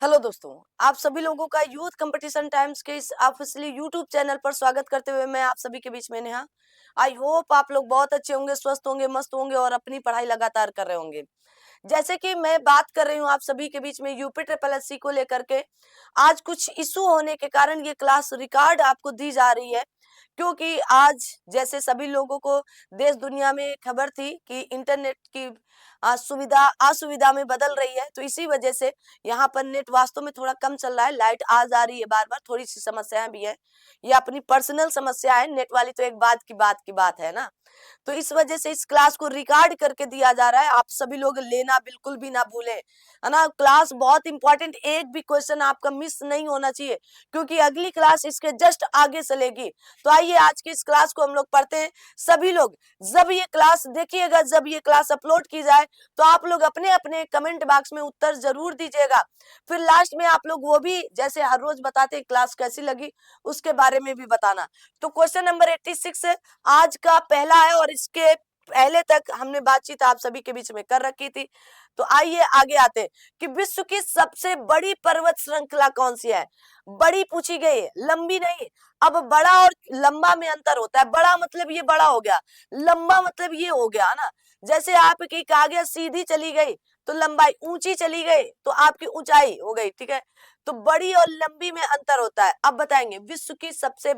Hello दोस्तों, आप सभी लोगों का यूथ कंपटीशन टाइम्स के इस ऑफिशियली यूट्यूब चैनल पर स्वागत करते हुए मैं आप सभी के बीच में नेहा। आई होप आप लोग बहुत अच्छे होंगे, स्वस्थ होंगे, मस्त होंगे और अपनी पढ़ाई लगातार कर रहे होंगे। जैसे कि मैं बात कर रही हूँ आप सभी के बीच में यूपी ट्रिपल एससी को लेकर के, आज कुछ इशू होने के कारण ये क्लास रिकॉर्ड आपको दी जा रही है, क्योंकि आज जैसे सभी लोगों को देश दुनिया में खबर थी कि इंटरनेट की सुविधा असुविधा में बदल रही है, तो इसी वजह से यहाँ पर नेट वास्तव में थोड़ा कम चल रहा है, लाइट आ जा रही है बार बार, थोड़ी सी समस्याएं भी है। ये अपनी पर्सनल समस्या है, नेट वाली तो एक बात है ना। तो इस वजह से इस क्लास को रिकॉर्ड करके दिया जा रहा है, आप सभी लोग लेना बिल्कुल भी ना भूलें, है ना। क्लास बहुत इंपॉर्टेंट, एक भी क्वेश्चन आपका मिस नहीं होना चाहिए, क्योंकि अगली क्लास इसके जस्ट आगे चलेगी। तो आइए आज की इस क्लास को हम लोग पढ़ते हैं। सभी लोग जब ये क्लास देखिएगा, जब ये क्लास अपलोड की जाए, तो आप लोग अपने अपने कमेंट बॉक्स में उत्तर जरूर दीजिएगा। फिर लास्ट में आप लोग वो भी जैसे हर रोज बताते हैं क्लास कैसी लगी, उसके बारे में भी बताना। तो क्वेश्चन नंबर 86 आज का पहला है, और इसके पहले तक हमने बातचीत आप सभी के बीच में कर रखी थी। तो आइए आगे आते हैं कि विश्व की सबसे बड़ी पर्वत श्रृंखला कौन सी है। बड़ी पूछी गई है, लंबी नहीं। अब बड़ा और लंबा में अंतर होता है। बड़ा मतलब ये बड़ा हो गया, लंबा मतलब ये हो गया ना। जैसे आपकी कागज सीधी चली गई तो लंबाई, ऊंची चली गई तो आपकी ऊंचाई हो गई, ठीक है। तो बड़ी और लंबी में अंतर होता है। अब बताएंगे विश्व की सबसे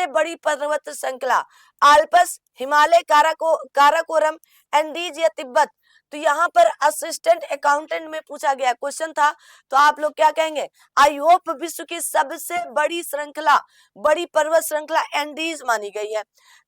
बड़ी पर्वत श्रृंखला, आल्पस, हिमालय, काराकोरम, एंडीज या तिब्बत। तो यहाँ पर असिस्टेंट अकाउंटेंट में पूछा गया क्वेश्चन था, तो आप लोग क्या कहेंगे? आई होप विश्व की सबसे बड़ी पर्वत श्रृंखला एंडीज मानी गई है।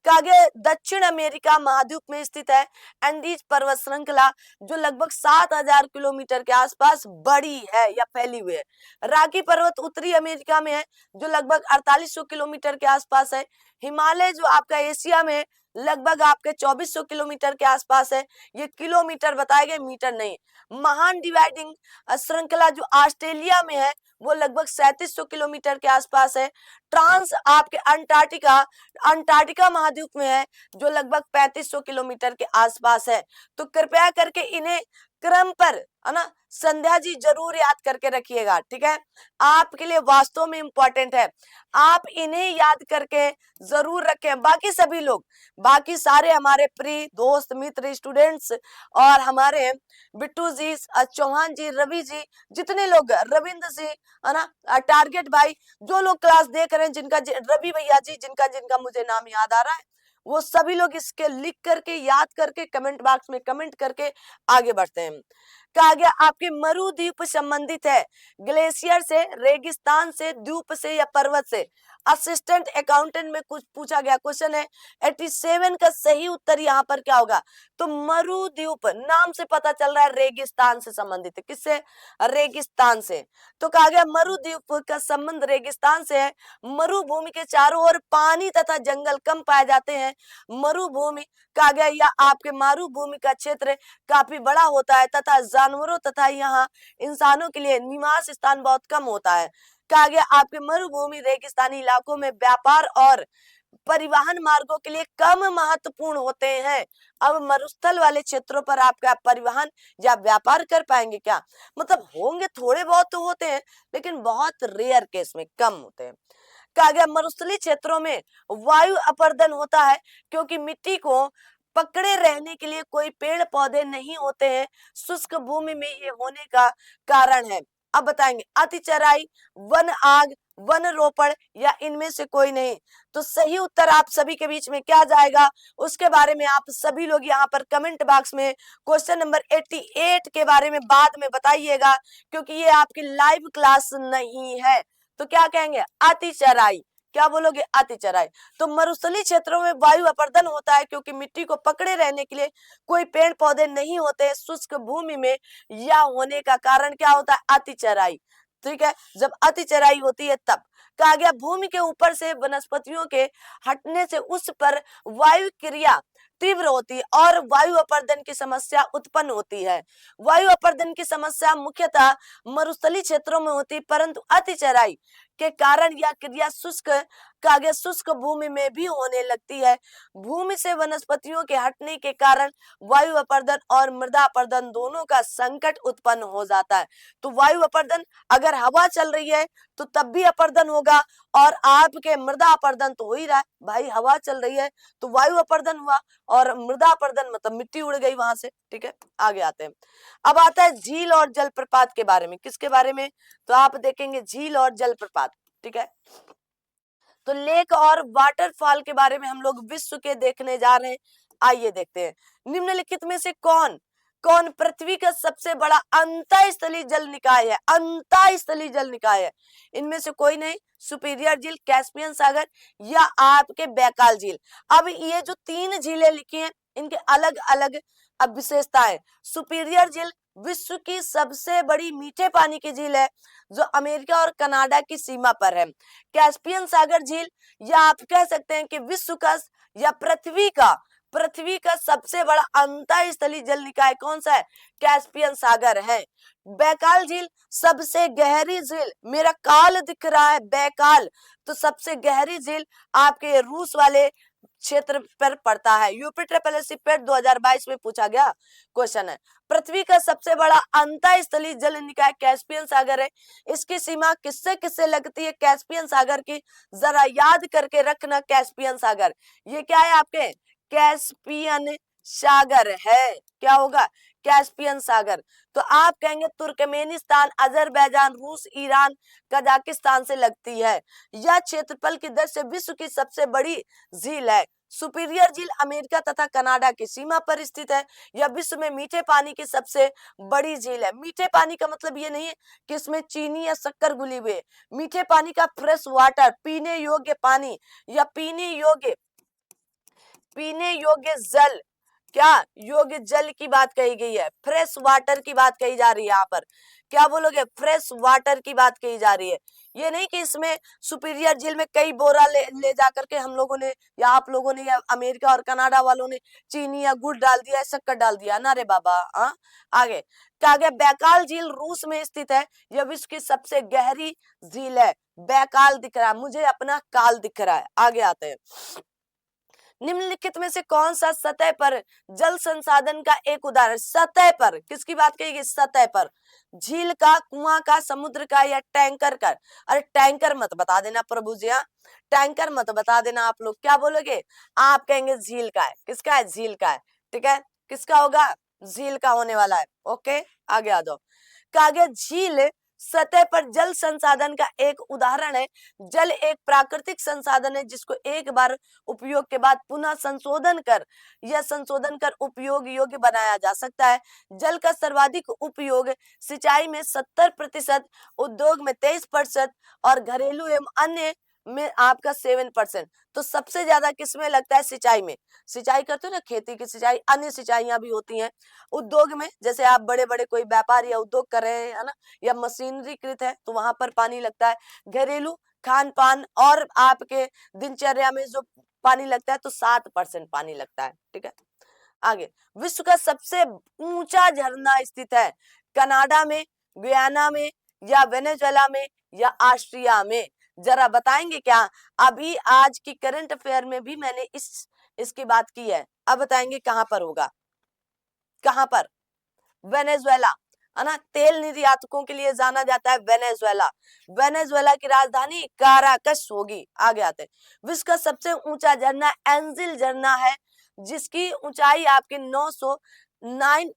आगे दक्षिण अमेरिका महाद्वीप में स्थित है एंडीज पर्वत श्रृंखला, जो लगभग 7,000 किलोमीटर के आसपास बड़ी है या फैली हुई है। रॉकी पर्वत उत्तरी अमेरिका में है, जो लगभग 4800 किलोमीटर के आसपास है। हिमालय जो आपका एशिया में है, लगभग आपके 2400 किलोमीटर के आसपास है। ये किलोमीटर बताए गए, मीटर नहीं। महान डिवाइडिंग श्रृंखला जो ऑस्ट्रेलिया में है, वो लगभग 3700 किलोमीटर के आसपास है। ट्रांस आपके अंटार्कटिका महाद्वीप में है, जो लगभग 3500 किलोमीटर के आसपास है। तो कृपया करके इन्हें क्रम पर, है ना, संध्या जी जरूर याद करके रखिएगा, ठीक है। आपके लिए वास्तव में इंपॉर्टेंट है, आप इन्हें याद करके जरूर रखें। बाकी सभी लोग, बाकी सारे हमारे प्रिय दोस्त मित्र स्टूडेंट्स और हमारे बिट्टू जी, चौहान जी, रवि जी, जितने लोग, रविंद्र जी, है ना, टारगेट भाई, जो लोग क्लास देख रहे हैं, रवि भैया जी, जिनका जिनका मुझे नाम याद आ रहा है, वो सभी लोग इसके लिख करके, याद करके, कमेंट बॉक्स में कमेंट करके आगे बढ़ते हैं। कहा गया आपके मरुद्वीप संबंधित है ग्लेशियर से, रेगिस्तान से, द्वीप से या पर्वत से। असिस्टेंट अकाउंटेंट में कुछ पूछा गया क्वेश्चन है। 87 का सही उत्तर यहाँ पर क्या होगा? तो मरुद्वीप नाम से पता चल रहा है रेगिस्तान से संबंधित है। किससे? रेगिस्तान से। तो कहा गया मरुद्वीप का संबंध रेगिस्तान से है। मरुभूमि के चारों ओर पानी तथा जंगल कम पाए जाते हैं। मरुभूमि कहा गया या आपके मारुभूमि का क्षेत्र काफी बड़ा होता है तथा जानवरों तथा यहाँ इंसानों के लिए निवास स्थान बहुत कम होता है। कहा गया आपके मरुभूमि रेगिस्तानी इलाकों में व्यापार और परिवहन मार्गों के लिए कम महत्वपूर्ण होते हैं। अब मरुस्थल वाले क्षेत्रों पर आप क्या परिवहन या व्यापार कर पाएंगे क्या? मतलब होंगे, थोड़े बहुत तो होते हैं, लेकिन बहुत रेयर केस में, कम होते हैं। कहा गया मरुस्थलीय क्षेत्रों में वायु अपर्दन होता है, क्योंकि मिट्टी को पकड़े रहने के लिए कोई पेड़ पौधे नहीं होते हैं। शुष्क भूमि में ये होने का कारण है। अब बताएंगे अति चराई, वन आग, वन रोपण या इनमें से कोई नहीं। तो सही उत्तर आप सभी के बीच में क्या जाएगा, उसके बारे में आप सभी लोग यहाँ पर कमेंट बॉक्स में क्वेश्चन नंबर 88 के बारे में बाद में बताइएगा, क्योंकि ये आपकी लाइव क्लास नहीं है। तो क्या कहेंगे? अति चराई। क्या बोलोगे? अति चराई। तो मरुस्थलीय क्षेत्रों में वायु अपर्दन होता है, क्योंकि मिट्टी को पकड़े रहने के लिए कोई पेड़ पौधे नहीं होते शुष्क भूमि में। या होने का कारण क्या होता है? अति चराई, ठीक है। जब अति चराई होती है तब। कहा गया भूमि के ऊपर से वनस्पतियों के हटने से उस पर वायु क्रिया तीव्र होती है और वायु अपर्दन की समस्या उत्पन्न होती है। वायु अपर्दन की समस्या मुख्यतः मरुस्थलीय क्षेत्रों में होती है, परंतु अति चराई के कारण या क्रिया शुष्क भूमि में भी होने लगती है। भूमि से वनस्पतियों के हटने के कारण वायु अपर्दन और मृदा अपर्दन दोनों का संकट उत्पन्न हो जाता है। तो वायु अपर्दन, अगर हवा चल रही है तो तब भी अपर्दन होगा, और आपके मृदा अपर्दन तो हो ही रहा है भाई, हवा चल रही है तो वायु अपर्दन हुआ, और मृदा अपर्दन मतलब मिट्टी उड़ गई वहां से। ठीक है, आगे आते हैं। अब आता है झील और जलप्रपात के बारे में। किसके बारे में? तो आप देखेंगे झील और जलप्रपात। ठीक है, तो लेक और वाटरफॉल के बारे में हम लोग विश्व के देखने जा रहे हैं। आइए देखते हैं, निम्नलिखित में से कौन कौन पृथ्वी का सबसे बड़ा अंतःस्थलीय जल निकाय है? अंतःस्थलीय जल निकाय है, इनमें से कोई नहीं। सुपीरियर झील, कैस्पियन सागर या आपके बैकाल झील। अब ये जो 3 झीलें लिखी हैं, इनके अलग अलग विशेषताएं। सुपीरियर झील विश्व की सबसे बड़ी मीठे पानी की झील है, जो अमेरिका और कनाडा की सीमा पर है। कैस्पियन सागर झील, या आप कह सकते हैं कि विश्व का या पृथ्वी का सबसे बड़ा अंतःस्थलीय जल निकाय कौन सा है? कैस्पियन सागर है। बैकाल झील सबसे गहरी झील, मेरा काल दिख रहा है बैकाल, तो सबसे गहरी झील आपके रूस वाले क्षेत्र पर पड़ता है। यूपी ट्रिपल एससी पेट 2022 में पूछा गया क्वेश्चन है। पृथ्वी का सबसे बड़ा अंतःस्थलीय जल निकाय कैस्पियन सागर है। इसकी सीमा किससे किससे लगती है? कैस्पियन सागर की, जरा याद करके रखना। कैस्पियन सागर ये क्या है? आपके कैस्पियन सागर है। क्या होगा? कैस्पियन सागर। तो आप कहेंगे तुर्कमेनिस्तान, अजरबैजान, रूस, ईरान, कजाकिस्तान से लगती है। यह क्षेत्रफल की दर से विश्व की सबसे बड़ी झील है। सुपीरियर झील अमेरिका तथा कनाडा की सीमा पर स्थित है। यह विश्व में मीठे पानी की सबसे बड़ी झील है। मीठे पानी का मतलब ये नहीं है कि इसमें चीनी या शक्कर घुली हुई है। मीठे पानी का फ्रेश वाटर, पीने योग्य पानी या पीने योग्य जल, क्या योग्य जल की बात कही गई है, फ्रेश वाटर की बात कही जा रही है। यहाँ पर क्या बोलोगे? फ्रेश वाटर की बात कही जा रही है। ये नहीं कि इसमें सुपीरियर झील में कई बोरा ले जा करके हम लोगों ने या आप लोगों ने या अमेरिका और कनाडा वालों ने चीनी या गुड़ डाल दिया, शक्कर डाल दिया ना रे बाबा। हाँ, आगे क्या गया? बैकाल झील रूस में स्थित है। यह विश्व की सबसे गहरी झील है। बैकाल दिख रहा है मुझे, अपना काल दिख रहा है। आगे आते हैं, निम्नलिखित में से कौन सा सतह पर जल संसाधन का एक उदाहरण? सतह पर किसकी बात कही? सतह पर, झील का, कुआं का, समुद्र का या टैंकर का? अरे टैंकर मत बता देना प्रभु जी, हाँ टैंकर मत बता देना। आप लोग क्या बोलोगे? आप कहेंगे झील का है। किसका है? झील का है। ठीक है, किसका होगा? झील का होने वाला है। ओके, आगे आ जाओ। आगे झील सतह पर जल संसाधन का एक उदाहरण है। जल एक प्राकृतिक संसाधन है जिसको एक बार उपयोग के बाद पुनः संशोधन कर उपयोग योग्य बनाया जा सकता है। जल का सर्वाधिक उपयोग सिंचाई में 70%, उद्योग में 23% और घरेलू एवं अन्य में आपका 7%। तो सबसे ज्यादा किसमें लगता है? सिंचाई में। सिंचाई करते हो ना, खेती की सिंचाई, अन्य सिंचाइयां भी होती हैं। उद्योग में, जैसे आप बड़े बड़े कोई व्यापार या उद्योग कर रहे हैं, है ना, या मशीनरीकृत है तो वहां पर पानी लगता है। घरेलू, खान पान और आपके दिनचर्या में जो पानी लगता है तो 7% पानी लगता है। ठीक है, आगे। विश्व का सबसे ऊंचा झरना स्थित है कनाडा में, गुयाना में या वेनेजुएला में या ऑस्ट्रिया में? जरा बताएंगे क्या? अभी आज की करंट अफेयर में भी मैंने इसकी बात की है। अब बताएंगे कहां पर होगा? कहां पर? वेनेजुएला, है ना, तेल निर्यातकों के लिए जाना जाता है वेनेजुएला। वेनेजुएला की राजधानी काराकस होगी। आगे आते हैं। विश्व का सबसे ऊंचा झरना एंजिल झरना है, जिसकी ऊंचाई आपके 979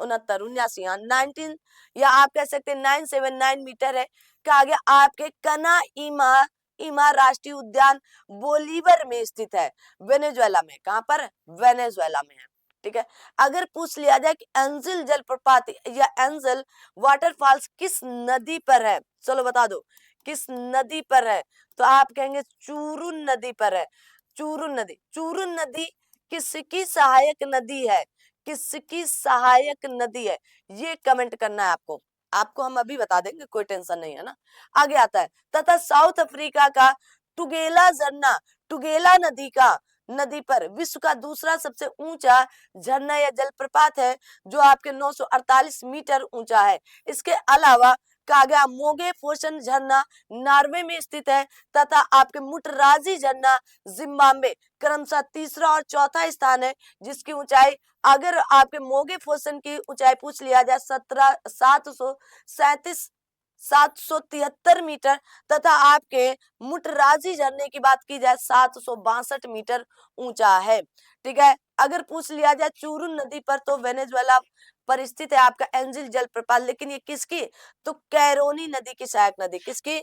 19 या आप कह सकते हैं 979 मीटर है। क्या आगे आपके कना इमा राष्ट्रीय उद्यान बोलीवर में स्थित है, वेनेजुएला में। कहां पर? वेनेजुएला में है। ठीक है, अगर पूछ लिया जाए कि एंजिल जलप्रपात या एंजिल वाटरफॉल्स किस नदी पर है, चलो बता दो किस नदी पर है, तो आप कहेंगे चूरुन नदी पर है। चूरुन नदी, चूरुन नदी किसकी सहायक नदी है? किसकी सहायक नदी है, ये कमेंट करना है आपको। आपको हम अभी बता देंगे, कोई टेंशन नहीं है ना। आगे आता है, तथा साउथ अफ्रीका का टुगेला झरना, टुगेला नदी का नदी पर विश्व का दूसरा सबसे ऊंचा झरना या जलप्रपात है जो आपके 948 मीटर ऊंचा है। इसके अलावा कागा मोगे फोसन झरना नॉर्वे में स्थित है तथा आपके मुटराजी झरना जिम्बाब्वे क्रमशः तीसरा और चौथा स्थान है, जिसकी ऊंचाई अगर आपके मोगे फोसन की ऊंचाई पूछ लिया जाए 773 मीटर तथा आपके मुटराजी झरने की बात की जाए 762 मीटर ऊंचा है। ठीक है, अगर पूछ लिया जाए चूरुन नदी पर तो वेनेजुएला पर स्थित है आपका एंजिल जलप्रपात, लेकिन ये किसकी, तो कैरोनी नदी की सहायक नदी, किसकी,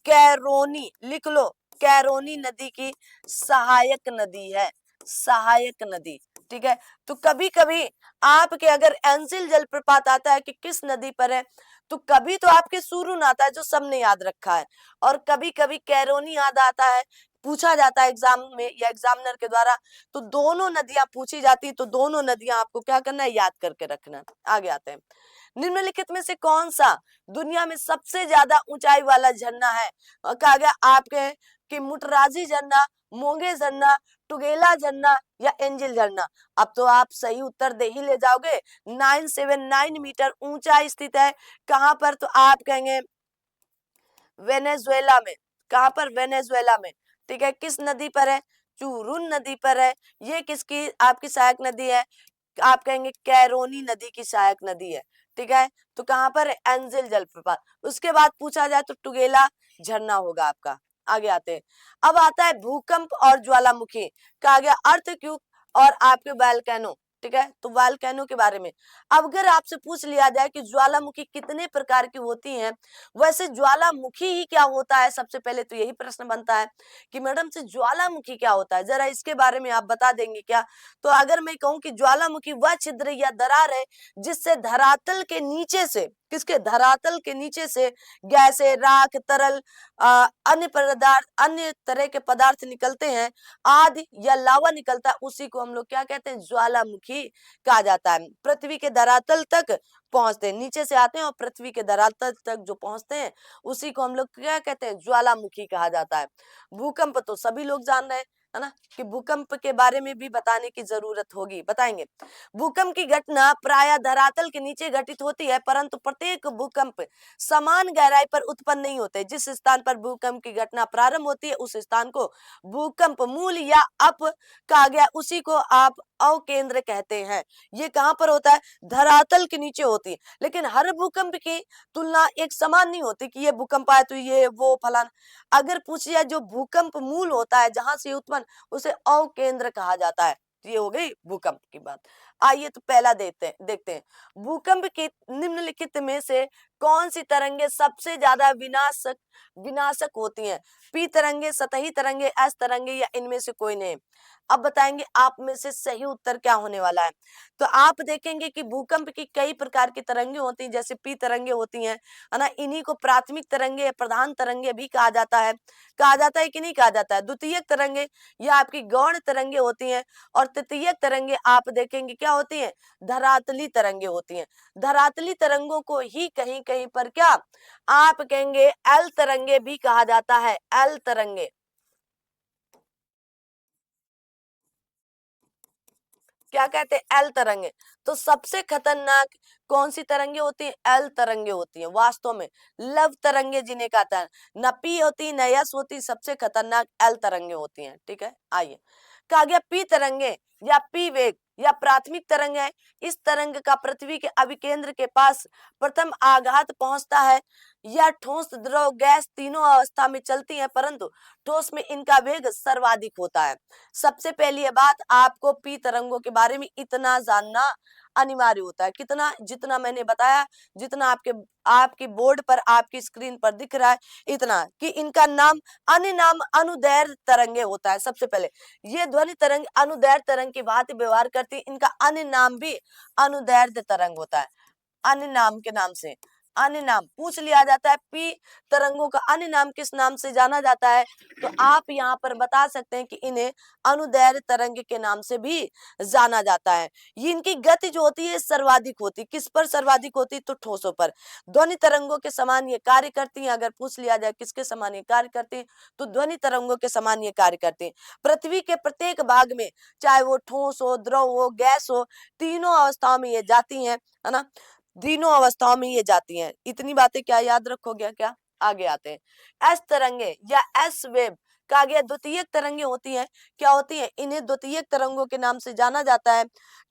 कैरोनी, लिख लो, कैरोनी नदी की सहायक नदी है, सहायक नदी। ठीक है, तो कभी कभी आपके अगर एंजिल जलप्रपात आता है कि किस नदी पर है, तो कभी तो आपके सुरुन आता है जो सबने याद रखा है, और कभी कभी कैरोनी याद आता है, पूछा जाता है एग्जाम में या एग्जामिनर के द्वारा, तो दोनों नदियां पूछी जाती, तो दोनों नदियां आपको क्या करना है, याद करके रखना है। आगे आते हैं, निम्नलिखित में से कौन सा दुनिया में सबसे ज्यादा ऊंचाई वाला झरना है, कहा गया आपके कि मुटराजी झरना, मोंगे झरना, टुगेला झरना या एंजिल झरना। अब तो आप सही उत्तर दे ही ले जाओगे, 979 मीटर ऊंचा स्थित है, कहां पर, तो आप कहेंगे वेनेजुएला में, कहां पर, वेनेजुएला में। ठीक है, किस नदी पर है, चूरुन नदी पर है। ये किसकी आपकी सहायक नदी है, आप कहेंगे कैरोनी नदी की सहायक नदी है। ठीक है, तो कहां पर है, एंजिल जलप्रपात। उसके बाद पूछा जाए तो टुगेला झरना होगा आपका। आगे आते हैं, अब आता है भूकंप और ज्वालामुखी, कहा गया अर्थक्वेक और आपके वोल्केनो। ठीक है, तो वोल्केनो के बारे में अब अगर आपसे पूछ लिया जाए कि ज्वालामुखी कितने प्रकार की होती हैं, वैसे ज्वालामुखी ही क्या होता है, सबसे पहले तो यही प्रश्न बनता है कि मैडम से ज्वालामुखी क्या होता है, जरा इसके बारे में आप बता देंगे क्या। तो अगर मैं कहूं कि ज्वालामुखी वह छिद्र या दरार है जिससे धरातल के नीचे से, किसके, धरातल के नीचे से गैसें, राख, तरल, अन्य पदार्थ, अन्य तरह के पदार्थ निकलते हैं, आदि या लावा निकलता है, उसी को हम लोग क्या कहते हैं, ज्वालामुखी कहा जाता है। पृथ्वी के धरातल तक पहुंचते हैं, नीचे से आते हैं और पृथ्वी के धरातल तक जो पहुंचते हैं उसी को हम लोग क्या कहते हैं, ज्वालामुखी कहा जाता है। भूकंप तो सभी लोग जान रहे हैं, है ना, कि भूकंप के बारे में भी बताने की जरूरत होगी, बताएंगे। भूकंप की घटना प्रायः धरातल के नीचे घटित होती है, परंतु प्रत्येक भूकंप समान गहराई पर उत्पन्न नहीं होते। जिस स्थान पर भूकंप की घटना प्रारंभ होती है उस स्थान को भूकंप मूल या अप कहा गया, उसी को आप अवकेंद्र कहते हैं। ये कहां पर होता है, धरातल के नीचे होती है, लेकिन हर भूकंप की तुलना एक समान नहीं होती कि ये भूकंप आए तो ये वो फलाना। अगर पूछिए जो भूकंप मूल होता है जहां से उत्पन्न, उसे अवकेंद्र कहा जाता है। ये हो गई भूकंप की बात। आइए तो पहला देखते हैं भूकंप की निम्नलिखित में से कौन सी तरंगे सबसे ज्यादा विनाशक विनाशक होती हैं, पी तरंगे, सतही तरंगे, एस तरंगे या इनमें से कोई नहीं। अब बताएंगे आप में से सही उत्तर क्या होने वाला है। तो आप देखेंगे कि भूकंप की कई प्रकार की तरंगे होती हैं, जैसे पी तरंगे होती हैं, है ना, इन्हीं को प्राथमिक तरंगे या प्रधान तरंगे भी कहा जाता है। कहा जाता है कि नहीं कहा जाता है। द्वितीयक तरंगे या आपकी गौण तरंगे होती हैं, और तृतीयक तरंगे आप देखेंगे क्या होती हैं, धरातली तरंगे होती हैं। धरातली तरंगों को ही कहीं कहीं पर क्या आप कहेंगे एल तरंगे भी कहा जाता है, एल तरंगे। क्या कहते हैं, एल तरंगे। तो सबसे खतरनाक कौन सी तरंगे होती हैं, एल तरंगे होती हैं वास्तव में। लव तरंगे जिन्हें कहता है, न पी होती न यस होती, सबसे खतरनाक एल तरंगे होती हैं। ठीक है, आइए, कहा गया पी तरंगे या पी वेग या प्राथमिक तरंग है। इस तरंग का पृथ्वी के अभिकेंद्र के पास प्रथम आघात पहुंचता है। यह ठोस, द्रव, गैस तीनों अवस्था में चलती है, परंतु ठोस में इनका वेग सर्वाधिक होता है। सबसे पहली बात, आपको पी तरंगों के बारे में इतना जानना अनिवार्य होता है, कितना, जितना मैंने बताया, जितना आपकी बोर्ड पर, आपकी स्क्रीन पर दिख रहा है, इतना कि इनका नाम, अन्य नाम अनुदैर्घ्य तरंगे होता है। सबसे पहले ये ध्वनि तरंग अनुदैर्घ्य तरंग की भांति व्यवहार करती है, इनका अन्य नाम भी अनुदैर्घ्य तरंग होता है, अन्य नाम के नाम से। अन्य नाम पूछ लिया जाता है, पी तरंगों का अन्य नाम किस नाम से जाना जाता है, तो आप यहाँ पर बता सकते हैं कि इन्हें अनुदैर्घ्य तरंग के नाम से भी जाना जाता है। ये इनकी गति जो होती है सर्वाधिक होती है, किस पर सर्वाधिक होती है, तो ठोसों पर। ध्वनि तरंगों के समान ये कार्य करती हैं। अगर पूछ लिया जाए किसके समान ये कार्य करती है, तो ध्वनि तरंगों के समान ये कार्य करती है। पृथ्वी के प्रत्येक भाग में, चाहे वो ठोस हो, द्रव हो, गैस हो, तीनों अवस्थाओं में ये जाती हैं, है ना, तीनों अवस्थाओं में ये जाती हैं। इतनी बातें क्या याद रखोगे क्या? आगे आते हैं। एस तरंगे या एस वेव कहा गया द्वितीयक तरंगे होती हैं। क्या होती हैं? इन्हें द्वितीयक तरंगों के नाम से जाना जाता है।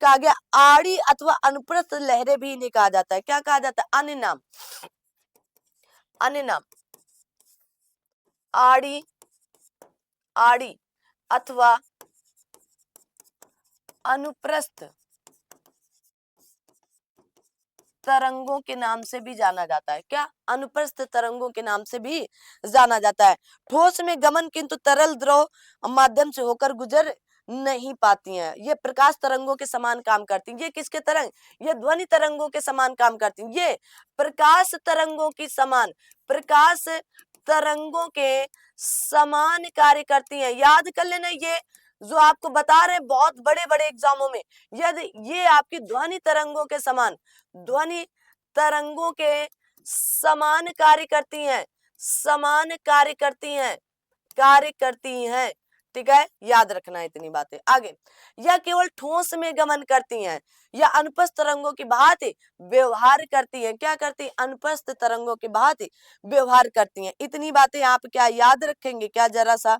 कहा गया आड़ी अथवा अनुप्रस्थ लहरें भी इन्हें कहा जाता है। क्या कहा जाता है? अन्य नाम, अन्य नाम आड़ी, आड़ी अथवा अनुप्रस्थ तरंगों के नाम से भी जाना जाता है। क्या? अनुप्रस्थ तरंगों के नाम से भी जाना जाता है। ठोस में गमन किंतु तरल द्रव माध्यम से होकर गुजर नहीं पाती हैं। ये प्रकाश तरंगों के समान काम करती हैं। ये किसके तरंग? ये ध्वनि तरंगों के समान काम करती हैं। ये प्रकाश तरंगों की समान, प्रकाश तरंगों के समान कार्य करती हैं। याद कर लेना, ये जो आपको बता रहे हैं बहुत बड़े बड़े एग्जामों में, यदि ये आपकी ध्वनि तरंगों के समान, ध्वनि तरंगों के समान कार्य करती हैं, समान कार्य करती हैं, कार्य करती हैं। ठीक है, याद रखना इतनी बातें। आगे, यह केवल ठोस में गमन करती हैं या अनुप्रस्थ तरंगों की भांति व्यवहार करती हैं। क्या करती हैं? अनुप्रस्थ तरंगों की भांति व्यवहार करती हैं। इतनी बातें आप क्या याद रखेंगे क्या जरा सा?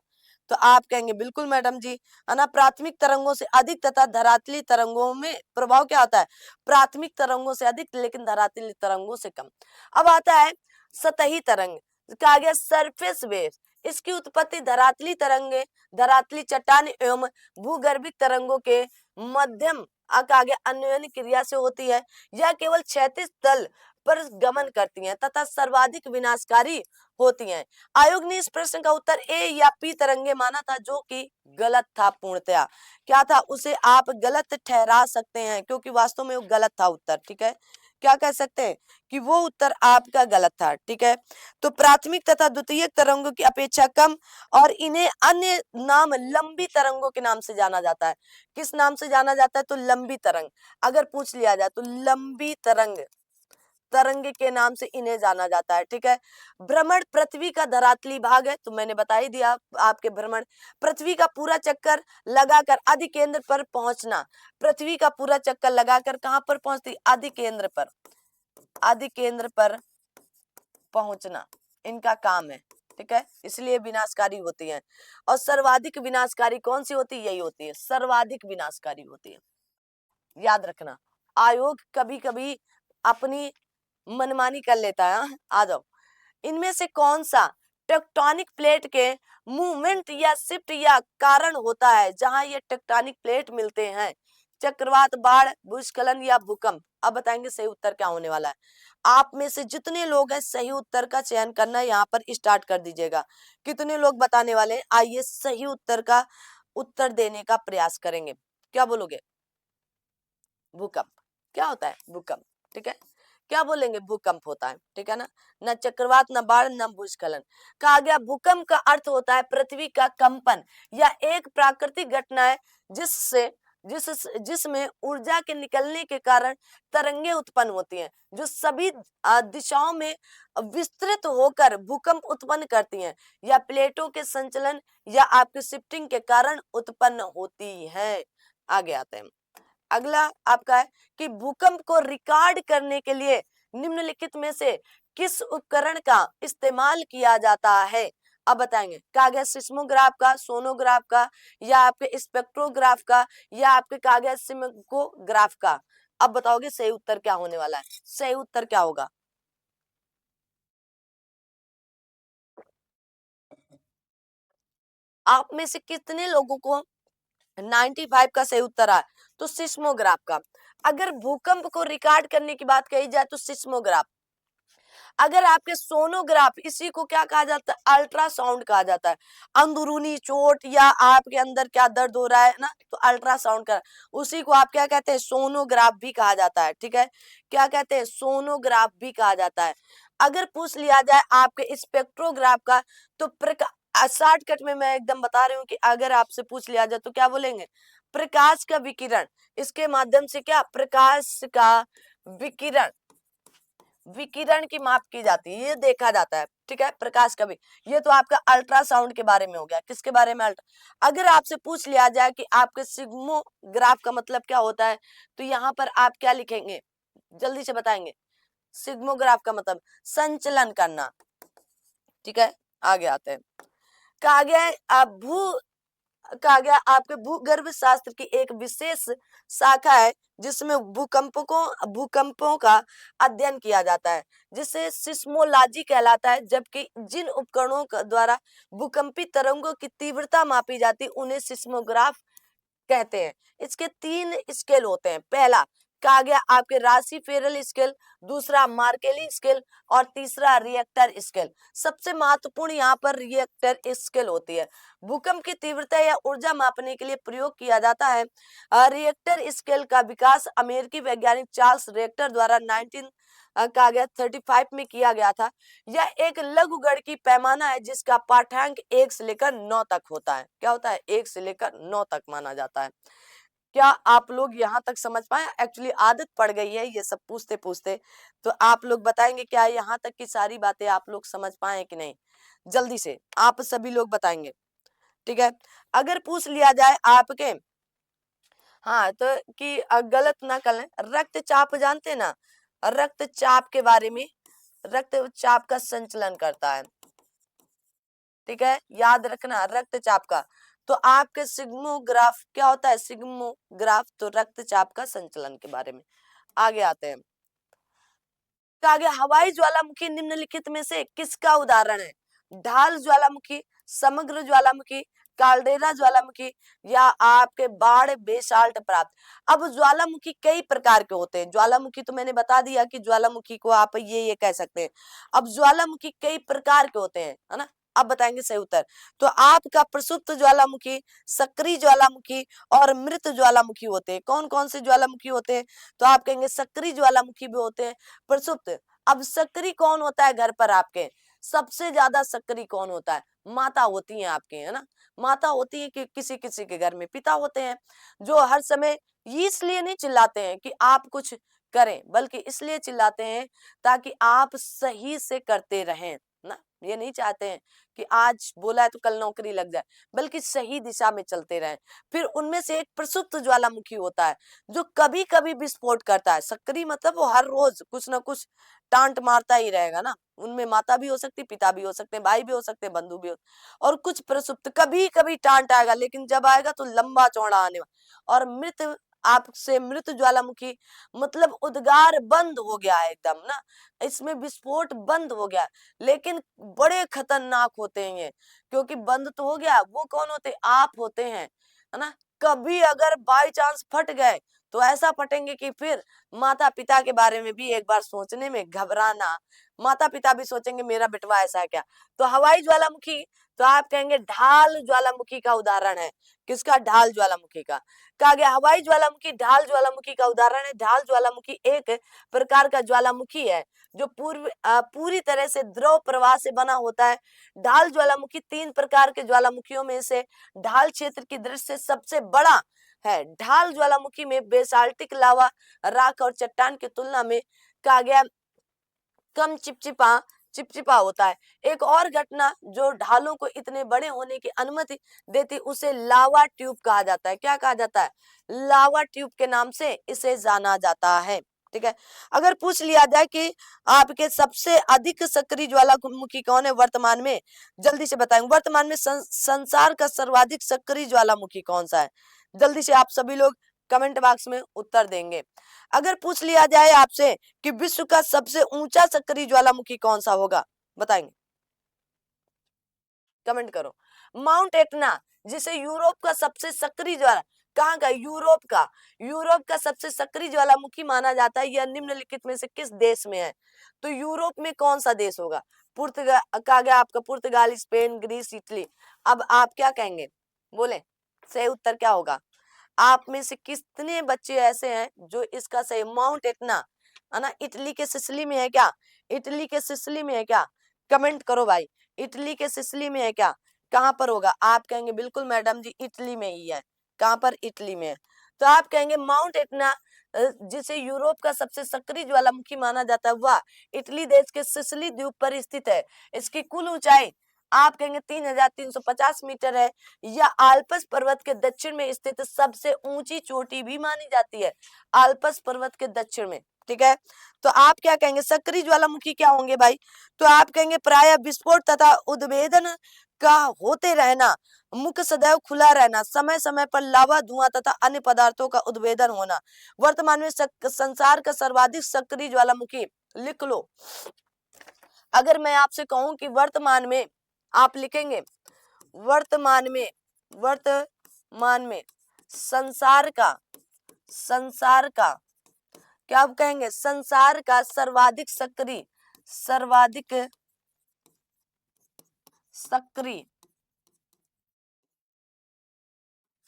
तो आप कहेंगे बिल्कुल मैडम जी, है ना। प्राथमिक तरंगों से अधिक तथा धरातली तरंगों में प्रभाव क्या होता है? प्राथमिक तरंगों से अधिक लेकिन धरातली तरंगों से कम। अब आता है सतही तरंग, कहा गया सरफेस वेव। इसकी उत्पत्ति धरातली तरंगे, धरातली चट्टान एवं भूगर्भिक तरंगों के मध्यम आगे अन्योन्य क्रिया से होती है। यह केवल क्षैतिज तल पर गमन करती हैं तथा सर्वाधिक विनाशकारी होती हैं। आयोग ने इस प्रश्न का उत्तर ए या पी तरंगे माना था, जो कि गलत था पूर्णतया। क्या था? उसे आप गलत ठहरा सकते हैं क्योंकि वास्तव में वो गलत था उत्तर। ठीक है, क्या कह सकते हैं कि वो उत्तर आपका गलत था। ठीक है, तो प्राथमिक तथा द्वितीयक तरंगों की अपेक्षा कम और इन्हें अन्य नाम लंबी तरंगों के नाम से जाना जाता है। किस नाम से जाना जाता है? तो लंबी तरंग। अगर पूछ लिया जाए तो लंबी तरंग, तरंग के नाम से इन्हें जाना जाता है। ठीक है, भ्रमण पृथ्वी का धरातली भाग है, तो मैंने बता ही दिया आपके भ्रमण। पृथ्वी का पूरा चक्कर लगाकर आदि केंद्र पर पहुंचना, पृथ्वी का पूरा चक्कर लगाकर कहां पर पहुंचती? आदि केंद्र पर, आदि केंद्र पर पहुंचना इनका काम है। ठीक है, इसलिए विनाशकारी होती है। और सर्वाधिक विनाशकारी कौन सी होती है? यही होती है, सर्वाधिक विनाशकारी होती है। याद रखना, आयोग कभी कभी अपनी मनमानी कर लेता है। आ जाओ, इनमें से कौन सा टेक्टोनिक प्लेट के मूवमेंट या शिफ्ट या कारण होता है? जहां ये टेक्टोनिक प्लेट मिलते हैं, चक्रवात, बाढ़, भूस्खलन या भूकंप। अब बताएंगे सही उत्तर क्या होने वाला है। आप में से जितने लोग हैं सही उत्तर का चयन करना यहाँ पर स्टार्ट कर दीजिएगा। कितने लोग बताने वाले हैं? आइए सही उत्तर का उत्तर देने का प्रयास करेंगे। क्या बोलोगे? भूकंप। क्या होता है? भूकंप। ठीक है, क्या बोलेंगे? भूकंप होता है। ठीक है ना, न चक्रवात, न बाढ़, न भूस्खलन। कहा गया भूकंप का अर्थ होता है पृथ्वी का कंपन या एक प्राकृतिक घटना है जिससे जिसमें ऊर्जा के निकलने के कारण तरंगे उत्पन्न होती हैं, जो सभी दिशाओं में विस्तृत होकर भूकंप उत्पन्न करती हैं या प्लेटों के संचलन या आपके शिफ्टिंग के कारण उत्पन्न होती है। आगे आते हैं। अगला आपका है कि भूकंप को रिकॉर्ड करने के लिए निम्नलिखित में से किस उपकरण का इस्तेमाल किया जाता है? अब बताएंगे। कहा गया सिस्मोग्राफ का, सोनोग्राफ का, या आपके स्पेक्ट्रोग्राफ का, या आपके कहा गया सिस्मोग्राफ का। अब बताओगे सही उत्तर क्या होने वाला है? सही उत्तर क्या होगा? आप में से कितने लोगों को 95 का सही उत्तर आया? तो सिस्मोग्राफ का। अगर भूकंप को रिकॉर्ड करने की बात कही जाए तो सिस्मोग्राफ। अगर आपके सोनोग्राफ, इसी को क्या कहा जाता है, अल्ट्रासाउंड कहा जाता है। अंदरूनी चोट या आपके अंदर क्या दर्द हो रहा है ना, तो अल्ट्रासाउंड का, उसी को आप क्या कहते हैं, सोनोग्राफ भी कहा जाता है। ठीक है, क्या कहते हैं, सोनोग्राफ भी कहा जाता है। अगर पूछ लिया जाए आपके स्पेक्ट्रोग्राफ का, तो शॉर्टकट में मैं एकदम बता रही हूँ कि अगर आपसे पूछ लिया जाए तो क्या बोलेंगे, प्रकाश का विकिरण, इसके माध्यम से क्या, प्रकाश का विकिरण, विकिरण की माप की जाती है, ये देखा जाता है। ठीक है, प्रकाश का भी, ये तो आपका अल्ट्रासाउंड के बारे में हो गया। किसके बारे में, अगर आपसे पूछ लिया जाए कि आपके सिग्मोग्राफ का मतलब क्या होता है, तो यहाँ पर आप क्या लिखेंगे, जल्दी से बताएंगे। सिग्मोग्राफ का मतलब संचलन करना। ठीक है, आगे आते हैं। कहा गया है कहा गया आपके भूगर्भ शास्त्र की एक विशेष शाखा है जिसमें भूकंपों का अध्ययन किया जाता है, जिसे सिस्मोलॉजी कहलाता है। जबकि जिन उपकरणों द्वारा भूकंपी तरंगों की तीव्रता मापी जाती है उन्हें सिस्मोग्राफ कहते हैं। इसके 3 स्केल होते हैं। पहला कहा गया आपके राशि फेरल स्केल, दूसरा मार्केली स्केल और तीसरा रिएक्टर स्केल। सबसे महत्वपूर्ण यहाँ पर रिएक्टर स्केल होती है। भूकंप की तीव्रता या ऊर्जा मापने के लिए प्रयोग किया जाता है। रिएक्टर स्केल का विकास अमेरिकी वैज्ञानिक चार्ल्स रिएक्टर द्वारा 1935 में किया गया था। यह एक लघुगणकीय पैमाना है जिसका पाठ्यांक 1 से लेकर 9 तक होता है। क्या होता है, 1 से लेकर 9 तक माना जाता है। क्या आप लोग यहाँ तक समझ पाए? एक्चुअली आदत पड़ गई है ये सब पूछते पूछते, तो आप लोग बताएंगे क्या यहाँ तक की सारी बातें आप लोग समझ पाए कि नहीं, जल्दी से आप सभी लोग बताएंगे। ठीक है, अगर पूछ लिया जाए आपके, हाँ तो कि गलत ना कर लें, रक्तचाप जानते ना, रक्तचाप के बारे में, रक्तचाप का संचलन करता है। ठीक है, याद रखना रक्तचाप का। तो आपके सिग्मोग्राफ क्या होता है, सिग्मोग्राफ तो रक्तचाप का संचलन के बारे में। आगे आते हैं, तो आगे हवाई ज्वालामुखी निम्नलिखित में से किसका उदाहरण है? ढाल ज्वालामुखी, समग्र ज्वालामुखी, काल्डेरा ज्वालामुखी या आपके बाढ़ बेसाल्ट प्राप्त। अब ज्वालामुखी कई प्रकार के होते हैं। ज्वालामुखी तो मैंने बता दिया कि ज्वालामुखी को आप ये कह सकते हैं। अब ज्वालामुखी कई प्रकार के होते हैं, है ना, अब बताएंगे सही उत्तर। तो आपका प्रसुप्त ज्वालामुखी, सक्रिय ज्वालामुखी और मृत ज्वालामुखी होते हैं। कौन कौन से ज्वालामुखी होते हैं? तो आप कहेंगे सक्रिय ज्वालामुखी भी होते हैं, प्रसुप्त। अब सक्रिय कौन होता है घर पर आपके? सबसे ज्यादा सक्रिय कौन होता है? माता होती है आपके, है ना, माता होती है कि किसी किसी के घर में पिता होते हैं, जो हर समय इसलिए नहीं चिल्लाते हैं कि आप कुछ करें, बल्कि इसलिए चिल्लाते हैं ताकि आप सही से करते रहें ना। ये नहीं चाहते हैं कि आज बोला है तो कल नौकरी लग जाए, बल्कि सही दिशा में चलते रहें। फिर उनमें से एक प्रसुप्त ज्वालामुखी होता है जो कभी कभी विस्फोट करता है। सक्रिय मतलब वो हर रोज कुछ ना कुछ टांट मारता ही रहेगा ना। उनमें माता भी हो सकती, पिता भी हो सकते हैं, भाई भी हो सकते हैं, बंधु भी हो। और कुछ प्रसुप्त कभी कभी टांट आएगा, लेकिन जब आएगा तो लंबा चौड़ा आने वाला। और मृत, आपसे मृत ज्वालामुखी मतलब उद्गार बंद हो गया है एकदम ना, इसमें विस्फोट बंद हो गया, लेकिन बड़े खतरनाक होते हैं ये, क्योंकि बंद तो हो गया, वो कौन होते? आप होते हैं, है ना। कभी अगर बाई चांस फट गए तो ऐसा फटेंगे कि फिर माता पिता के बारे में भी एक बार सोचने में घबराना, माता पिता भी सोचेंगे मेरा बेटवा ऐसा है क्या। तो हवाई ज्वालामुखी, तो आप कहेंगे ढाल ज्वालामुखी का उदाहरण है। किसका? ढाल ज्वालामुखी का। कहा गया हवाई ज्वालामुखी ढाल ज्वालामुखी का उदाहरण है। ढाल ज्वालामुखी एक प्रकार का ज्वालामुखी है जो पूरी तरह से द्रव प्रवाह से बना होता है। ढाल ज्वालामुखी 3 प्रकार के ज्वालामुखियों में से ढाल क्षेत्र की दृष्टि से सबसे बड़ा है। ढाल ज्वालामुखी में बेसाल्टिक लावा, राख और चट्टान की तुलना में कहा गया कम चिपचिपा होता है। एक और घटना जो ढालों को इतने बड़े होने की अनुमति देती उसे लावा ट्यूब कहा जाता है। क्या कहा जाता है? लावा ट्यूब के नाम से इसे जाना जाता है। ठीक है, अगर पूछ लिया जाए कि आपके सबसे अधिक सक्रिय ज्वालामुखी कौन है वर्तमान में, जल्दी से बताएंगे। वर्तमान में संसार का सर्वाधिक सक्रिय ज्वालामुखी कौन सा है? जल्दी से आप सभी लोग कमेंट बॉक्स में उत्तर देंगे। अगर पूछ लिया जाए आपसे कि विश्व का सबसे ऊंचा सक्रिय ज्वालामुखी कौन सा होगा, बताएंगे, कमेंट करो। माउंट एटना, जिसे यूरोप का सबसे सक्रिय ज्वाला, कहाँ का? यूरोप का। यूरोप का सबसे सक्रिय ज्वालामुखी माना जाता है। यह निम्नलिखित में से किस देश में है? तो यूरोप में कौन सा देश होगा? पुर्तगाल का गया आपका, पुर्तगाल, स्पेन, ग्रीस, इटली। अब आप क्या कहेंगे? बोले सही उत्तर क्या होगा? आप में से कितने बच्चे ऐसे हैं जो इसका सही? माउंट एटना है ना, इटली के सिसिली में है क्या? इटली के सिसिली में है क्या? कमेंट करो भाई, इटली के सिसिली में है क्या? कहां पर होगा? आप कहेंगे बिल्कुल मैडम जी इटली में ही है। कहां पर? इटली में है। तो आप कहेंगे माउंट एटना जिसे यूरोप का सबसे सक्रिय ज्वालामुखी माना जाता है, वह इटली देश के सिसिली द्वीप पर स्थित है। इसकी कुल ऊंचाई आप कहेंगे 3350 मीटर है। या आल्पस पर्वत के दक्षिण में स्थित सबसे ऊंची चोटी भी मानी जाती है, आल्पस पर्वत के दक्षिण में। ठीक है, तो आप क्या कहेंगे? सक्रिय ज्वालामुखी क्या होंगे भाई? तो आप कहेंगे प्रायः विस्फोट तथा उद्भेदन का होते रहना, मुख सदैव खुला रहना, समय समय पर लावा, धुआं तथा अन्य पदार्थों का उद्भेदन होना। वर्तमान में संसार का सर्वाधिक सक्रिय ज्वालामुखी लिख लो। अगर मैं आपसे कहूं कि वर्तमान में, आप लिखेंगे वर्तमान में, वर्तमान में संसार का क्या आप कहेंगे? संसार का सर्वाधिक सक्रिय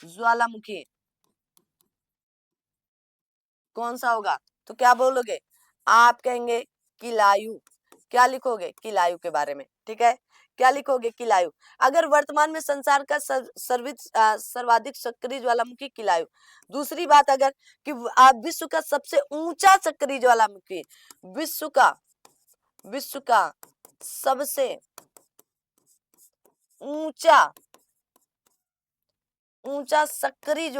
ज्वालामुखी कौन सा होगा? तो क्या बोलोगे? आप कहेंगे किलायु। क्या लिखोगे? किलायु के बारे में। ठीक है, क्या लिखोगे? किलायु। अगर वर्तमान में संसार का सर्वाधिक सक्रिय ज्वालामुखी किलायु। दूसरी बात, अगर कि आप विश्व का सबसे ऊंचा सक्रिय ज्वालामुखी, विश्व का सबसे ऊंचा सक्रिय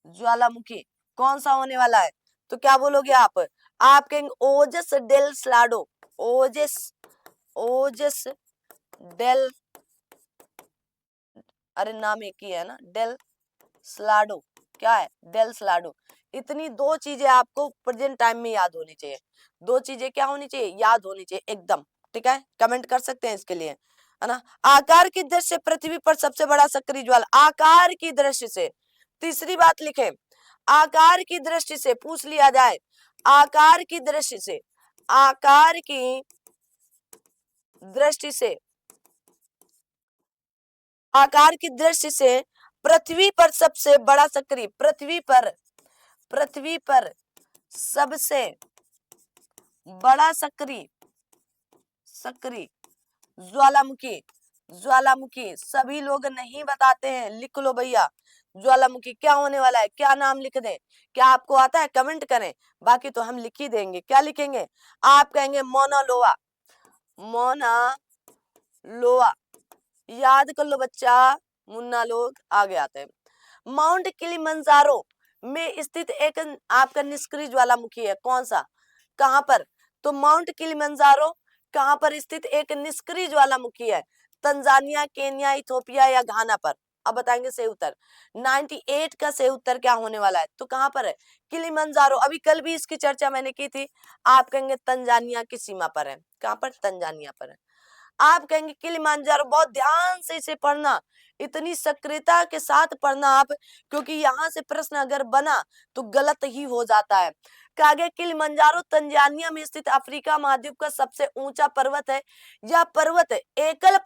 ज्वालामुखी कौन सा होने वाला है? तो क्या बोलोगे आप कहेंगे ओजस डेल स्लाडो। ओजस डेल, अरे नाम एक ही है ना, डेल स्लाडो। क्या है? डेल स्लाडो। इतनी दो चीजें आपको प्रेजेंट टाइम में याद होनी चाहिए। दो चीजें क्या होनी चाहिए? याद होनी चाहिए एकदम। ठीक है, कमेंट कर सकते हैं इसके लिए, है ना। आकार की दृष्टि से पृथ्वी पर सबसे बड़ा सक्रिय ज्वाला, आकार की दृष्टि से। तीसरी बात लिखे, आकार की दृष्टि से पूछ लिया जाए, आकार की दृष्टि से, आकार की दृष्टि से, आकार की दृष्टि से पृथ्वी पर सबसे बड़ा सक्रिय, पृथ्वी पर सबसे बड़ा सक्रिय ज्वालामुखी सभी लोग नहीं बताते हैं। लिख लो भैया, ज्वालामुखी क्या होने वाला है? क्या नाम लिख दें? क्या आपको आता है? कमेंट करें, बाकी तो हम लिख ही देंगे। क्या लिखेंगे? आप कहेंगे मोना लोआ। याद कर लो बच्चा, मुन्ना लोग आगे आते हैं। माउंट किलिमंजारो में स्थित एक आपका निष्क्रिय ज्वालामुखी है, कौन सा? कहां पर? तो माउंट किलिमंजारो कहां पर स्थित एक निष्क्रिय ज्वालामुखी है? तंजानिया, केन्या, इथोपिया या घाना पर? अब बताएंगे सही उत्तर। 98 का सही उत्तर क्या होने वाला है? तो कहां पर है? किलिमंजारो। अभी कल भी इसकी चर्चा मैंने की थी। आप कहेंगे तंजानिया की सीमा पर है। कहां पर? तंजानिया पर है। आप कहेंगे किलिमांजारो। बहुत ध्यान से इसे पढ़ना, इतनी सक्रियता के साथ पढ़ना आप, क्योंकि यहां से प्रश्न अगर बना तो गलत ही हो जाता है। कहा गया किलिमंजारो तंजानिया में स्थित अफ्रीका महाद्वीप का सबसे ऊंचा पर्वत है। यह पर्वत एकल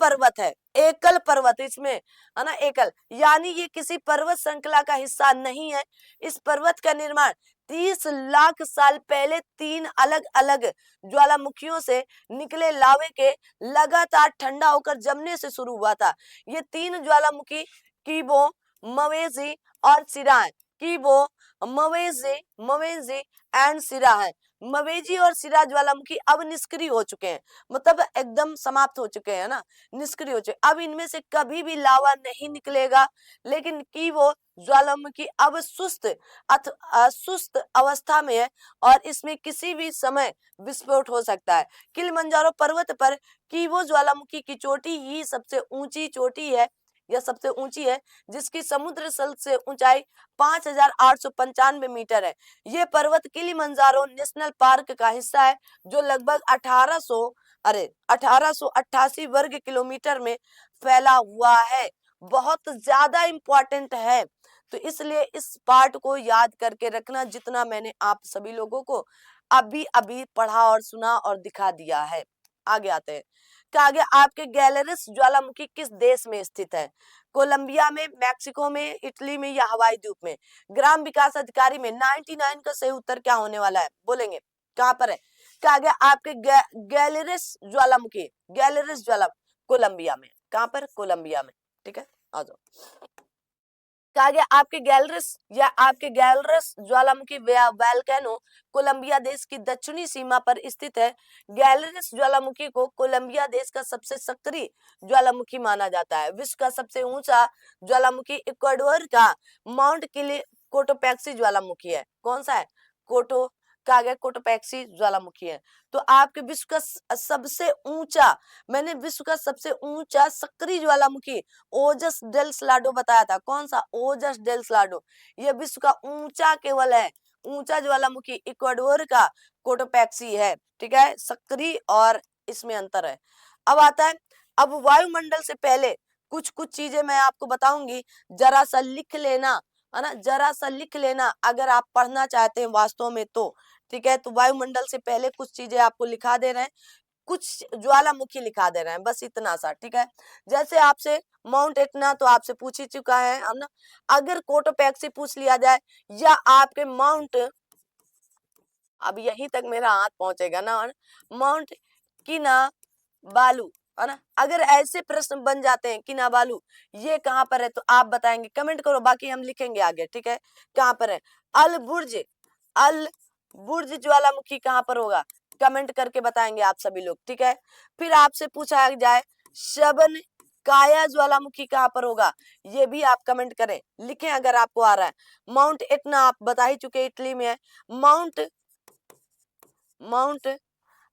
पर्वत इसमें, है ना, एकल, यानी ये किसी पर्वत श्रृंखला का हिस्सा नहीं है। इस पर्वत का निर्माण 30 लाख साल पहले 3 अलग अलग ज्वालामुखियों से निकले लावे के लगातार ठंडा होकर जमने से शुरू हुआ था। ये 3 ज्वालामुखी कीबो, मवेजी और सिरा है। कीबो, मवेजी एंड सिरा है। मवेजी और सिरा ज्वालामुखी अब निष्क्रिय हो चुके हैं, मतलब एकदम समाप्त हो चुके हैं ना, निष्क्रिय हो चुके। अब इनमें से कभी भी लावा नहीं निकलेगा। लेकिन कीबो ज्वालामुखी अब सुस्त अवस्था में है और इसमें किसी भी समय विस्फोट हो सकता है। किलिमंजारो पर्वत पर कीबो ज्वालामुखी की चोटी ही सबसे ऊंची चोटी है, यह सबसे ऊंची है, जिसकी समुद्र तल से ऊंचाई 5895 मीटर है। यह पर्वत किलिमंजारो नेशनल पार्क का हिस्सा है, जो लगभग 1888 वर्ग किलोमीटर में फैला हुआ है। बहुत ज्यादा इंपॉर्टेंट है। तो इसलिए इस पार्ट को याद करके रखना, जितना मैंने आप सभी लोगों को अभी अभी पढ़ा और सुना और दिखा दिया है। आगे आते हैं कि आगे आपके गैलरस ज्वालामुखी किस देश में स्थित है? कोलंबिया में, मैक्सिको में, इटली में या हवाई द्वीप में? ग्राम विकास अधिकारी में 99 का सही उत्तर क्या होने वाला है? बोलेंगे कहां पर है? क्या आगे आपके गैलरस ज्वालामुखी, गैलरस ज्वाला कोलंबिया में। कहां पर? कोलंबिया में। ठीक है, आ जाओ। कहा गया आपके गैलरस या आपके गैलरस ज्वालामुखी वोल्केनो कोलंबिया देश की दक्षिणी सीमा पर स्थित है। गैलरस ज्वालामुखी को कोलंबिया देश का सबसे सक्रिय ज्वालामुखी माना जाता है। विश्व का सबसे ऊंचा ज्वालामुखी इक्वाडोर का माउंट कोटोपैक्सी ज्वालामुखी है। कौन सा है? कोटो कहा गया कोटोपैक्सी ज्वालामुखी है। तो आपके विश्व का सबसे ऊंचा, मैंने विश्व का सबसे ऊंचा सक्रिय ज्वालामुखी ओजस डेल सलाडो बताया था। कौन सा? ओजस डेल सलाडो। यह विश्व का ऊंचा केवल है, ऊंचा ज्वालामुखी इक्वाडोर का कोटोपैक्सी है। ठीक है, सक्रिय और इसमें अंतर है। अब आता है, अब वायुमंडल से पहले कुछ कुछ चीजें मैं आपको बताऊंगी, जरा सा लिख लेना, है ना, जरा सा लिख लेना अगर आप पढ़ना चाहते हैं वास्तव में तो। ठीक है, तो वायुमंडल से पहले कुछ चीजें आपको लिखा दे रहे हैं, कुछ ज्वालामुखी लिखा दे रहे हैं, बस इतना सा। ठीक है, जैसे आपसे माउंट एटना तो आपसे पूछ ही चुका है हम ना। अगर कोटोपैक्सी पूछ लिया जाए या आपके माउंट, अब यहीं तक मेरा हाथ पहुंचेगा ना, माउंट किनाबालू, है ना, अगर ऐसे प्रश्न बन जाते हैं किनाबालू ये कहां पर है तो आप बताएंगे, कमेंट करो, बाकी हम लिखेंगे आगे। ठीक है, कहां पर है? अल बुर्ज, अल बुर्ज ज्वालामुखी कहां पर होगा? कमेंट करके बताएंगे आप सभी लोग। ठीक है, फिर आपसे पूछा जाए शबन काया ज्वालामुखी कहां पर होगा, ये भी आप कमेंट करें, लिखें अगर आपको आ रहा है। माउंट एटना आप बता ही चुके, इटली में है। माउंट माउंट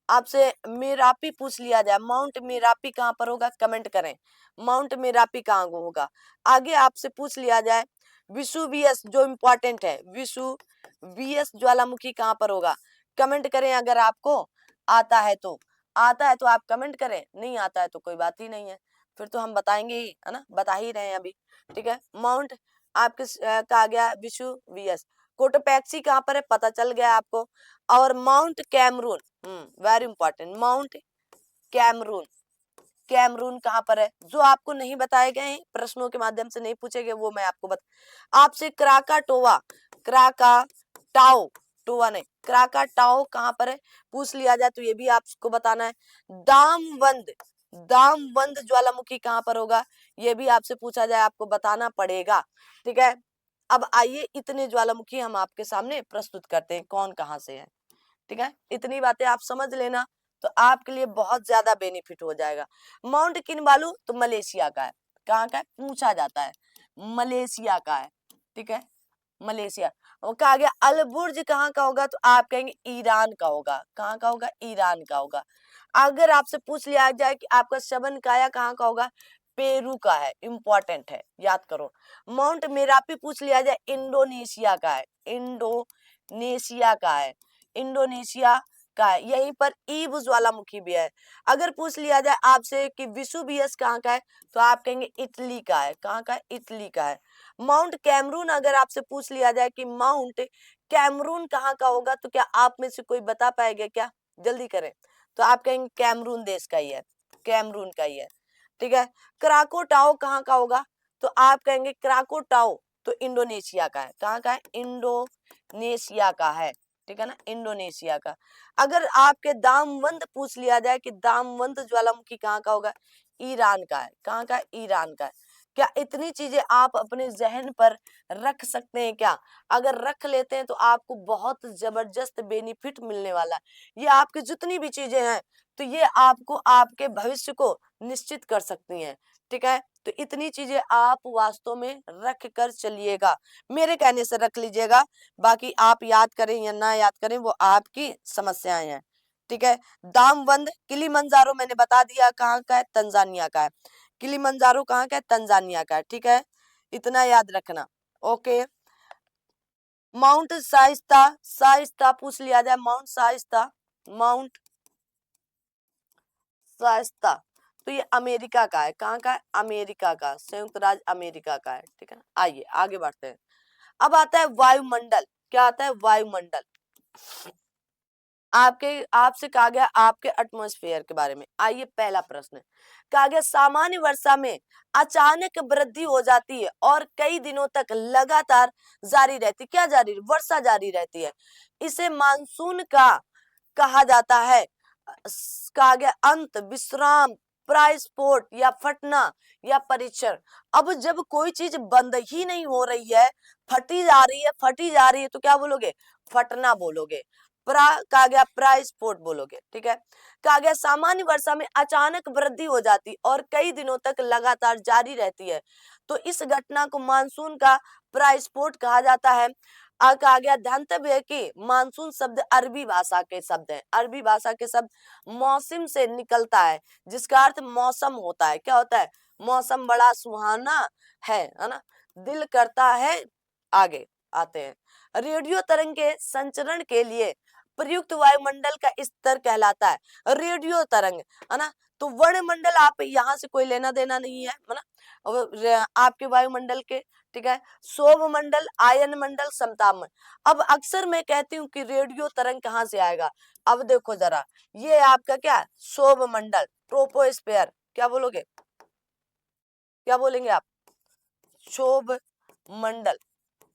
आपसे मेरापी पूछ लिया जाए, माउंट मेरापी कहां पर होगा? कमेंट करें, माउंट मेरापी कहां होगा। आगे आपसे पूछ लिया जाए विसुवियस, जो इंपॉर्टेंट है, विसुवियस ज्वालामुखी कहां पर होगा? कमेंट करें अगर आपको आता है तो। आता है तो आप कमेंट करें, नहीं आता है तो कोई बात ही नहीं है, फिर तो हम बताएंगे ही, है ना, बता ही रहे हैं अभी। ठीक है, माउंट आपके कहा गया विसुवियस। कोटोपैक्सी कहां पर है? पता चल गया आपको। और mount Cameroon, very important, mount Cameroon, Cameroon कहां पर है? जो आपको नहीं बताए गए हैं, प्रश्नों के माध्यम से नहीं पूछे गए, वो मैं आपको आपसे क्राकाटोवा, क्राकाटाओ, टोवा नहीं, क्राकाटाओ कहां पर है पूछ लिया जाए तो ये भी आपको बताना है। दामवंद, दामवंद ज्वालामुखी कहां पर होगा? ये भी आपसे पूछा जाए, आपको बताना पड़ेगा। ठीक है, अब आइए इतने ज्वालामुखी हम आपके सामने प्रस्तुत करते हैं कौन कहां से है। ठीक है, इतनी बातें आप समझ लेना तो आपके लिए बहुत ज्यादा बेनिफिट हो जाएगा। माउंट किनबालू तो मलेशिया का है। कहाँ का है? पूछा जाता है, मलेशिया का है। ठीक है, मलेशिया। और कहा गया अलबुर्ज कहाँ का होगा तो आप कहेंगे ईरान का होगा। कहाँ का होगा? ईरान का होगा। अगर आपसे पूछ लिया जाए कि आपका शबन काया कहाँ का होगा, पेरू का है, इंपॉर्टेंट है, याद करो। माउंट मेरापी पूछ लिया जाए, इंडोनेशिया का है, इंडोनेशिया का है, इंडोनेशिया का है। यहीं पर ईब ज्वालामुखी भी है। अगर पूछ लिया जाए आपसे कि विसुवियस कहाँ का है तो आप कहेंगे इटली का है। कहाँ का है? इटली का है। माउंट कैमरून अगर आपसे पूछ लिया जाए कि माउंट कैमरून कहाँ का होगा तो क्या आप में से कोई बता पाएगा क्या? जल्दी करें, तो आप कहेंगे कैमरून देश का ही है, कैमरून का ही है। ठीक है, क्राकोटाओ कहाँ का होगा तो आप कहेंगे क्राकोटाओ तो इंडोनेशिया का है। कहाँ का है? इंडोनेशिया का है। ठीक है ना, इंडोनेशिया का। अगर आपके दामवंद पूछ लिया जाए कि दामवंद ज्वालामुखी कहाँ का होगा, ईरान का है। कहाँ का है? ईरान का है। क्या इतनी चीजें आप अपने जहन पर रख सकते हैं क्या? अगर रख लेते हैं तो आपको बहुत जबरदस्त बेनिफिट मिलने वाला है। ये आपकी जितनी भी चीजें हैं तो ये आपको आपके भविष्य को निश्चित कर सकती हैं। ठीक है, तो इतनी चीजें आप वास्तव में रख कर चलिएगा, मेरे कहने से रख लीजिएगा, बाकी आप याद करें या ना याद करें वो आपकी समस्याएं हैं। ठीक है, दामवंद किलिमंजारो मैंने बता दिया कहाँ का है, तंजानिया का है। किलिमंजारो कहाँ का है? तंजानिया का है। ठीक है, इतना याद रखना। ओके, माउंट शाइस्ता, शाइस्ता पूछ लिया जाए, माउंट शाइस्ता, माउंट शाइस्ता तो ये अमेरिका का है। कहाँ का है? अमेरिका का, संयुक्त राज्य अमेरिका का है। ठीक है, आइए आगे बढ़ते हैं। अब आता है वायुमंडल। क्या आता है? वायुमंडल। आपसे कहा गया आपके एटमॉस्फेयर के बारे में। आइए पहला प्रश्न कहा गया सामान्य वर्षा में अचानक वृद्धि हो जाती है और कई दिनों तक लगातार जारी रहती। क्या जारी? वर्षा जारी रहती है। इसे मानसून का कहा जाता है। कहा गया अंत, विश्राम, प्रायस्फोट या फटना या परीक्षण। अब जब कोई चीज बंद ही नहीं हो रही है, फटी जा रही है, फटी जा रही है, तो क्या बोलोगे? फटना बोलोगे। कहा गया प्रायस्फोट बोलोगे। ठीक है, कहा गया सामान्य वर्षा में अचानक वृद्धि हो जाती और कई दिनों तक लगातार जारी रहती है, तो इस घटना को मानसून का प्रायस्फोट कहा जाता है। कहा गया ध्यानतव्य है कि मानसून शब्द अरबी भाषा के शब्द है। अरबी भाषा के शब्द मौसम से निकलता है, जिसका अर्थ मौसम होता है। क्या होता है? मौसम बड़ा सुहाना है ना, दिल करता है। आगे आते हैं। रेडियो तरंग के संचरण के लिए प्रयुक्त वायुमंडल का स्तर कहलाता है रेडियो तरंग, है ना। तो वर्णमंडल आप यहाँ से कोई लेना देना नहीं है ना, आपके वायुमंडल के। ठीक है, शोभ मंडल, आयन मंडल, समताप मंडल। अब अक्सर मैं कहती हूँ कि रेडियो तरंग कहाँ से आएगा। अब देखो जरा, ये आपका क्या? शोभ मंडल, ट्रोपोस्फेयर। क्या बोलोगे? क्या बोलेंगे आप? शोभ मंडल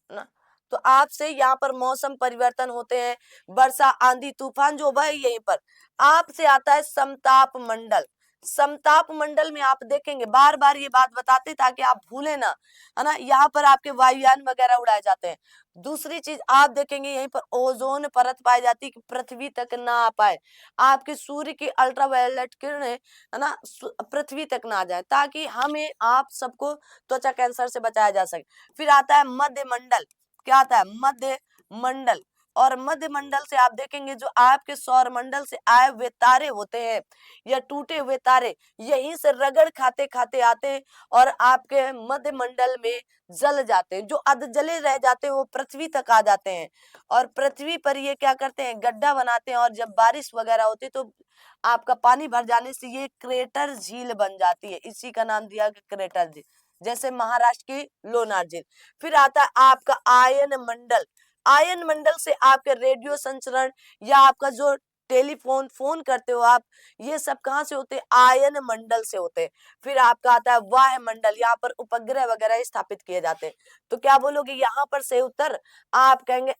ना। तो आपसे यहाँ पर मौसम परिवर्तन होते हैं, वर्षा, आंधी, तूफान जो वह यहीं पर। आपसे आता है समताप मंडल। समताप मंडल में आप देखेंगे, बार बार ये बात बताते ताकि आप भूले ना, है ना। यहाँ पर आपके वायुयान वगैरह उड़ाए जाते हैं। दूसरी चीज आप देखेंगे, यहीं पर ओजोन परत पाई जाती है कि पृथ्वी तक ना आ पाए, आपके सूर्य की अल्ट्रावायलेट किरणें, है ना, पृथ्वी तक ना आ जाए, ताकि हमें आप सबको त्वचा कैंसर से बचाया जा सके। फिर आता है मध्य मंडल। क्या आता है? मध्य मंडल। और मध्य मंडल से आप देखेंगे जो आपके सौर मंडल से आए हुए तारे होते हैं या टूटे हुए तारे, यहीं से रगड़ खाते खाते आते हैं और आपके मध्य मंडल में जल जाते हैं। जो अध जले रह जाते हैं वो पृथ्वी तक आ जाते हैं, और पृथ्वी पर ये क्या करते हैं? गड्ढा बनाते हैं, और जब बारिश वगैरह होती है तो आपका पानी भर जाने से ये क्रेटर झील बन जाती है। इसी का नाम दिया गया क्रेटर झील, जैसे महाराष्ट्र की लोनार झील। फिर आता है आपका आयन मंडल। आयन मंडल से आपके रेडियो संचरण या आपका जो टेलीफोन फोन करते हो आप, ये सब कहाँ से होते हैं? आयन मंडल से होते हैं। फिर आपका आता है वायु मंडल, यहाँ पर उपग्रह वगैरह स्थापित किए जाते हैं। तो क्या बोलोगे यहाँ पर से उत्तर? आप कहेंगे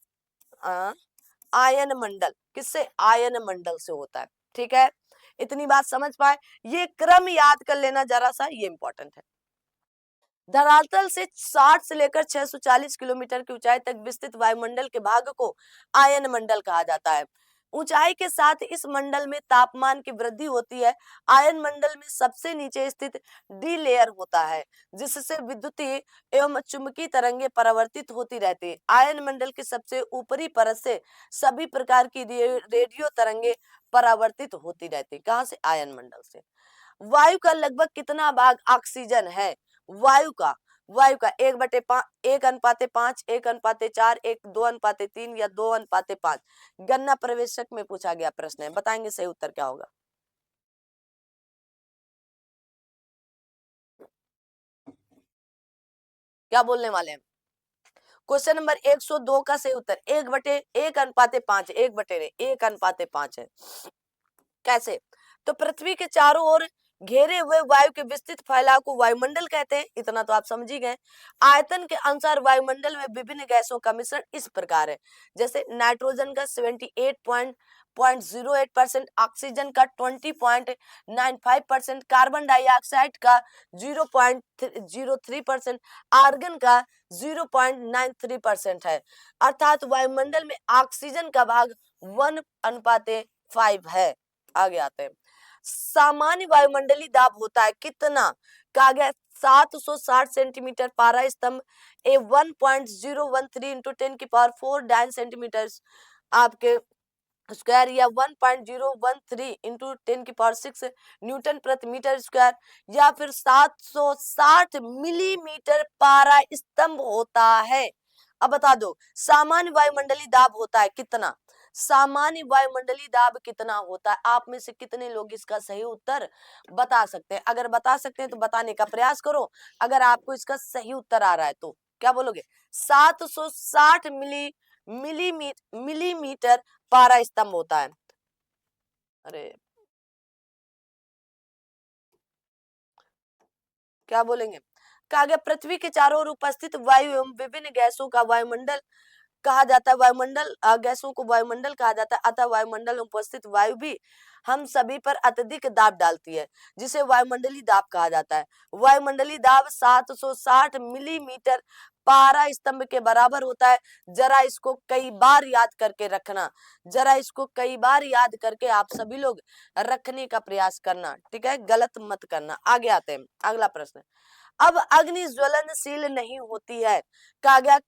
आयन मंडल। किससे? आयन मंडल से होता है। ठीक है, इतनी बात समझ पाए? ये क्रम याद कर लेना जरा सा, ये इंपॉर्टेंट है। धरातल से 60 से लेकर 640 किलोमीटर की ऊंचाई तक विस्तृत वायुमंडल के भाग को आयन मंडल कहा जाता है। ऊंचाई के साथ इस मंडल में तापमान की वृद्धि होती है। आयन मंडल में सबसे नीचे स्थित डी लेयर होता है, जिससे विद्युतीय एवं चुंबकीय तरंगे परावर्तित होती रहती है। आयन मंडल की सबसे ऊपरी परत से सभी प्रकार की रेडियो तरंगे परावर्तित होती रहती है। कहाँ से? आयन मंडल से। वायु का लगभग कितना भाग ऑक्सीजन है? वायु का 1/5, 1:5, 1:4, 2:3 या 2:5। गणना प्रवेशक में पूछा गया प्रश्न है, बताएंगे सही उत्तर क्या होगा? क्या बोलने वाले हैं? क्वेश्चन नंबर 102 का सही उत्तर 1/1:5, 1/1:5 है। कैसे? तो पृथ्वी के चारों ओर घेरे हुए वायु के विस्तृत फैलाव को वायुमंडल कहते हैं। इतना तो आप समझ ही गए। आयतन के अनुसार वायुमंडल में विभिन्न गैसों का मिश्रण इस प्रकार है, जैसे नाइट्रोजन का 78.08%, ऑक्सीजन का 20.95%, कार्बन डाइऑक्साइड का 0.03%, आर्गन का 0.93% है। अर्थात वायुमंडल में ऑक्सीजन का भाग 1:5 है। आगे आते हैं। सामान्य वायुमंडलीय दाब होता है कितना? कहा गया 760 सेंटीमीटर पारा स्तंभ, ए 1.013 इंटू 10⁴ डाइन सेंटीमीटर आपके स्क्वायर, या 1.013 इंटू 10⁶ न्यूटन प्रति मीटर स्क्वायर, या फिर 760 मिलीमीटर पारा स्तंभ होता है। अब बता दो सामान्य वायुमंडलीय दाब होता है कितना? सामान्य वायुमंडलीय दाब कितना होता है? आप में से कितने लोग इसका सही उत्तर बता सकते हैं? अगर बता सकते हैं तो बताने का प्रयास करो। अगर आपको इसका सही उत्तर आ रहा है तो क्या बोलोगे? 760 मिलीमीटर पारा स्तंभ होता है। अरे क्या बोलेंगे? कहा गया पृथ्वी के चारों ओर उपस्थित वायु एवं विभिन्न गैसों का वायुमंडल कहा जाता है। वायुमंडल गैसों को वायुमंडल कहा जाता है। अतः वायुमंडल में उपस्थित वायु भी हम सभी पर अत्यधिक दाब डालती है, जिसे वायुमंडलीय दाब कहा जाता है। वायुमंडलीय दाब 760 मिलीमीटर पारा स्तंभ के बराबर होता है। जरा इसको कई बार याद करके रखना, जरा इसको कई बार याद करके आप सभी लोग रखने का प्रयास करना, ठीक है? गलत मत करना। आगे आते हैं, अगला प्रश्न। अब अग्नि ज्वलनशील नहीं होती है, कहा गया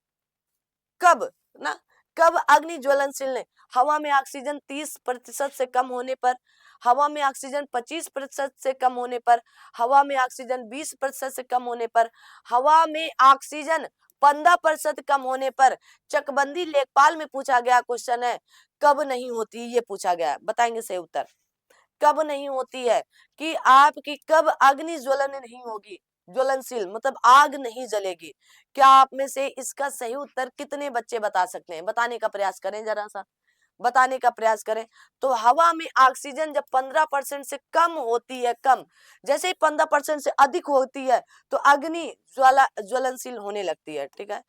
कब ना? कब अग्नि ज्वलनशील नहीं? हवा में ऑक्सीजन 30% से कम होने पर, हवा में ऑक्सीजन 25% से कम होने पर, हवा में ऑक्सीजन 20% से कम होने पर, हवा में ऑक्सीजन 15% कम होने पर। चकबंदी लेखपाल में पूछा गया क्वेश्चन है, कब नहीं होती? ये पूछा गया, बताएंगे सही उत्तर। कब नहीं होती है कि आपकी कब अग्नि ज्वलन नहीं होगी? ज्वलनशील मतलब आग नहीं जलेगी। क्या आप में से इसका सही उत्तर कितने बच्चे बता सकते हैं? बताने का प्रयास करें, जरा सा बताने का प्रयास करें। तो हवा में ऑक्सीजन जब 15% से कम होती है, कम, जैसे ही 15% से अधिक होती है तो अग्नि ज्वलनशील होने लगती है, ठीक है?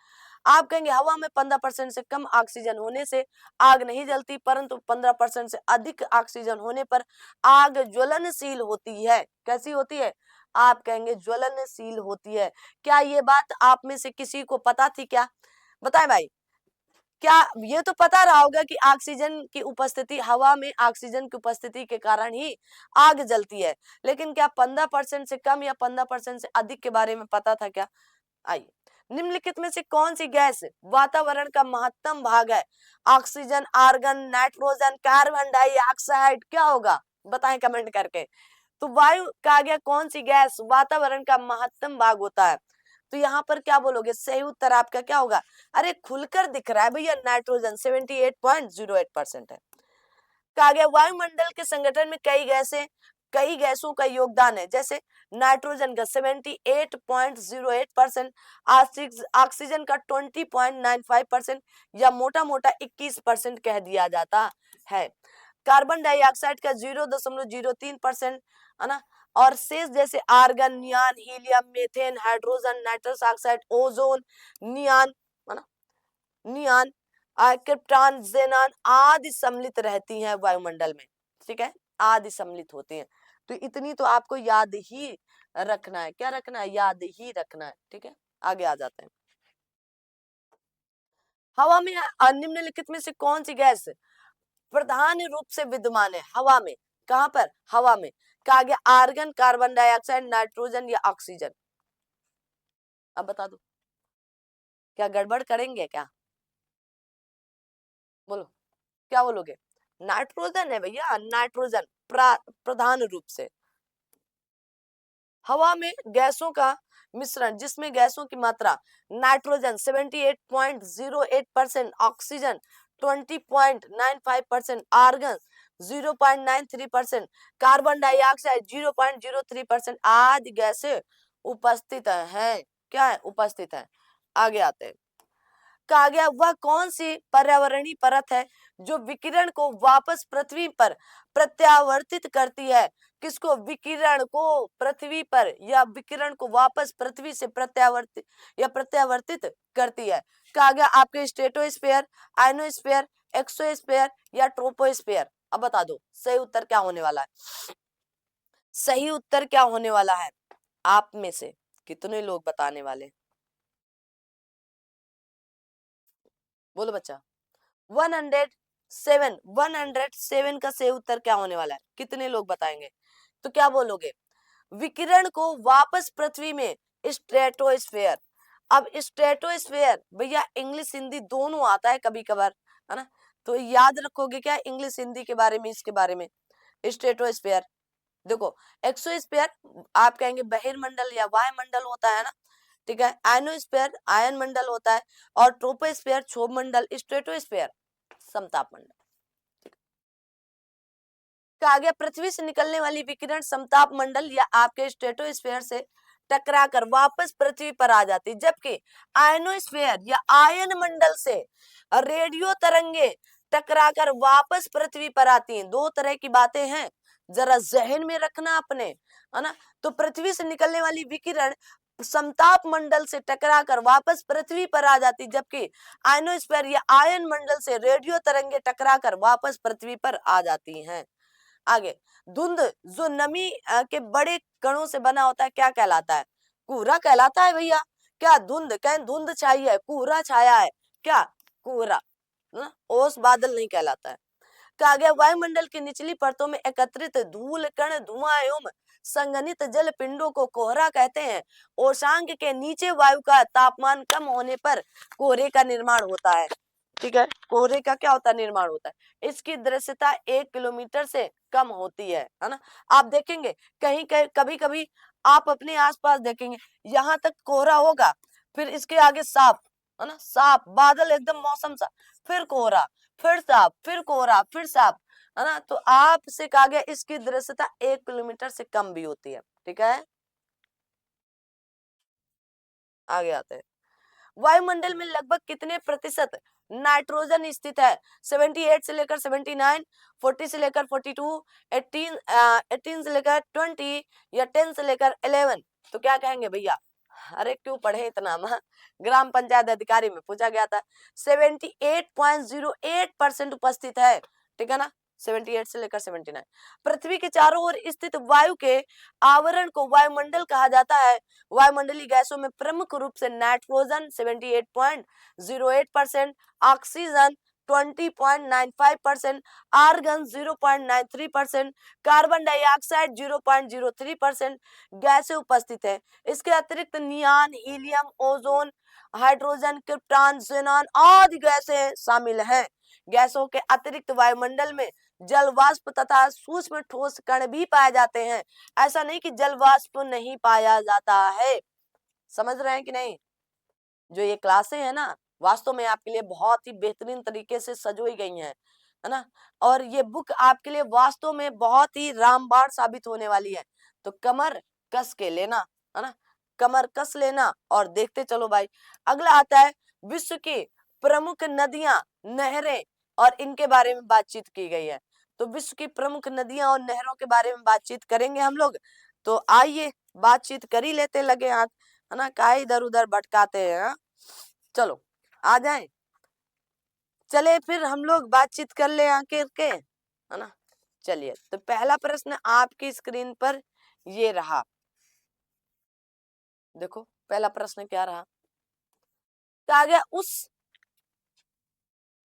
आप कहेंगे हवा में 15% से कम ऑक्सीजन होने से आग नहीं जलती, परंतु 15% से अधिक ऑक्सीजन होने पर आग ज्वलनशील होती है। कैसी होती है? आप कहेंगे ज्वलनशील होती है। क्या ये बात आप में से किसी को पता थी क्या? बताएं भाई। क्या ये तो पता रहा होगा कि ऑक्सीजन की उपस्थिति, हवा में ऑक्सीजन की उपस्थिति के कारण ही आग जलती है, लेकिन क्या 15% से कम या 15% से अधिक के बारे में पता था क्या? आइए, निम्नलिखित में से कौन सी गैस वातावरण का महत्तम भाग है? Oxygen, argon, nitrogen, carbon dioxide, क्या होगा? बताएं कमेंट करके। तो वायु कहा गया कौन सी गैस वातावरण का महत्तम भाग होता है? तो यहाँ पर क्या बोलोगे? सही उत्तर आपका क्या होगा? अरे खुलकर दिख रहा है भैया, नाइट्रोजन 78.08% है। कहा गया वायुमंडल के संगठन में कई गैसों का योगदान है, जैसे नाइट्रोजन का 78.08%, ऑक्सीजन का 20.95% या मोटा मोटा 21% कह दिया जाता है। कार्बन डाइऑक्साइड का 0.03% है ना, और शेष जैसे argon, neon, helium, methane, hydrogen, nitrous oxide, ozone, neon, है ना, नियान, क्रिप्टॉन, जेनॉन आदि सम्मिलित रहती हैं वायुमंडल में, ठीक है? आदि सम्मिलित होती हैं। तो इतनी तो आपको याद ही रखना है। क्या रखना है? याद ही रखना है, ठीक है? आगे आ जाते हैं। हवा में निम्नलिखित में से कौन सी गैस प्रधान रूप से विद्यमान है? हवा में। कहां पर? हवा में। कहा गया आर्गन, कार्बन डाइऑक्साइड, नाइट्रोजन या ऑक्सीजन। अब बता दो, क्या गड़बड़ करेंगे क्या? बोलो, क्या बोलोगे? नाइट्रोजन है भैया, नाइट्रोजन प्रधान रूप से। हवा में गैसों का मिश्रण जिसमें गैसों की मात्रा nitrogen 78.08%, oxygen 20.95%, argon 0.93%, carbon dioxide 0.03% आदि गैसें उपस्थित है। क्या है? उपस्थित है। आगे आते हैं। कहा गया वह कौन सी पर्यावरणीय परत है जो विकिरण को वापस पृथ्वी पर प्रत्यावर्तित करती है? किसको? विकिरण को पृथ्वी पर, या विकिरण को वापस पृथ्वी से प्रत्यावर्तित करती है। कहा गया आपके स्ट्रेटोस्फेयर, आयनोस्फेयर, एक्सोस्फेयर या ट्रोपोस्फेयर। अब बता दो सही उत्तर क्या होने वाला है? सही उत्तर क्या होने वाला है? आप में से कितने लोग बताने वाले? बोलो बच्चा। 107 का सही उत्तर क्या होने वाला है? कितने लोग बताएंगे? तो क्या बोलोगे? विकिरण को वापस पृथ्वी में स्ट्रेटोस्फेयर। अब स्ट्रेटोस्फेयर भैया इंग्लिश हिंदी दोनों आता है कभी कभार, है ना? तो याद रखोगे क्या इंग्लिश हिंदी के बारे में, इसके बारे में? स्ट्रेटोस्फेयर देखो, एक्सोस्फेयर आप कहेंगे बहिर्मंडल या वायुमंडल होता है ना, ठीक है? आयनोस्फेयर आयन मंडल होता है, और ट्रोपोस्फेयर क्षोभ मंडल, स्ट्रेटोस्फेयर समताप मंडल। कहा गया पृथ्वी से निकलने वाली विकिरण समताप मंडल या आपके स्ट्रेटोस्फेयर से टकराकर वापस पृथ्वी पर आ जाती है, जबकि आयनोस्फेयर या आयन मंडल से रेडियो तरंगे टकराकर वापस पृथ्वी पर आती हैं। दो तरह की बातें हैं, जरा जहन में रखना अपने, है ना। तो पृथ्वी से निकलने वाली विकिरण समताप मंडल से टकराकर वापस पृथ्वी पर आ जाती, जबकि आयनोस्फेयर या आयन मंडल से रेडियो तरंगे टकराकर वापस पृथ्वी पर आ जाती हैं। आगे, धुंध जो नमी के बड़े कणों से बना होता है क्या कहलाता है? कोहरा कहलाता है भैया। क्या धुंध, कहें धुंध छाई है, कोहरा छाया है, क्या कोहरा, ओस बादल नहीं कहलाता है। कहा गया वायुमंडल की निचली परतों में एकत्रित धूल कण धुआं एवं संघनित जल पिंडों को कोहरा कहते हैं। ओशांक के नीचे वायु का तापमान कम होने पर कोहरे का निर्माण होता है। ठीक है, कोहरे का क्या होता है? निर्माण होता है। इसकी दृश्यता 1 किलोमीटर से कम होती है ना। आप देखेंगे कहीं कहीं कभी कभी आप अपने आसपास देखेंगे यहाँ तक कोहरा होगा, फिर इसके आगे साफ, है ना, साफ बादल एकदम मौसम सा, फिर कोहरा, फिर साफ, फिर कोहरा, फिर साफ, है ना। तो आपसे कहा गया इसकी दृश्यता 1 किलोमीटर से कम भी होती है। ठीक है, आगे आते हैं। वायुमंडल में लगभग कितने प्रतिशत नाइट्रोजन स्थित है? 78 से लेकर 79, 40 से लेकर 42, 18 से लेकर 20 या 10 से लेकर 11। तो क्या कहेंगे भैया? अरे क्यों पढ़े इतना? ग्राम पंचायत अधिकारी में पूछा गया था। 78.08% उपस्थित है। ठीक है ना, 78 से लेकर 79। पृथ्वी के चारों ओर स्थित वायु के आवरण को वायुमंडल कहा जाता है। वायुमंडलीय गैसों में प्रमुख रूप से nitrogen 78.08%, oxygen 20.95%, argon 0.93%, carbon dioxide 0.03% गैसें उपस्थित है। इसके अतिरिक्त neon, helium, ozone, hydrogen, krypton, xenon आदि गैसें शामिल हैं। गैसों के अतिरिक्त वायुमंडल में जल वाष्प तथा सूक्ष्म ठोस कण भी पाए जाते हैं। ऐसा नहीं कि जल वाष्प नहीं पाया जाता है। समझ रहे हैं कि नहीं? जो ये क्लासें हैं ना, वास्तव में आपके लिए बहुत ही बेहतरीन तरीके से सजोई गई हैं, है ना। और ये बुक आपके लिए वास्तव में बहुत ही रामबाण साबित होने वाली है। तो कमर कस के लेना, है ना, कमर कस लेना और देखते चलो भाई। अगला आता है विश्व की प्रमुख नदियां, नहरें और इनके बारे में बातचीत की गई है। तो विश्व की प्रमुख नदियां और नहरों के बारे में बातचीत करेंगे हम लोग। तो आइए बातचीत कर ही लेते, लगे हाथ, है ना, काहे इधर उधर भटकाते हैं। हाँ? चलो आ जाए, चले फिर हम लोग बातचीत कर ले आके के, है ना। चलिए, तो पहला प्रश्न आपकी स्क्रीन पर ये रहा। देखो पहला प्रश्न क्या रहा? कहा गया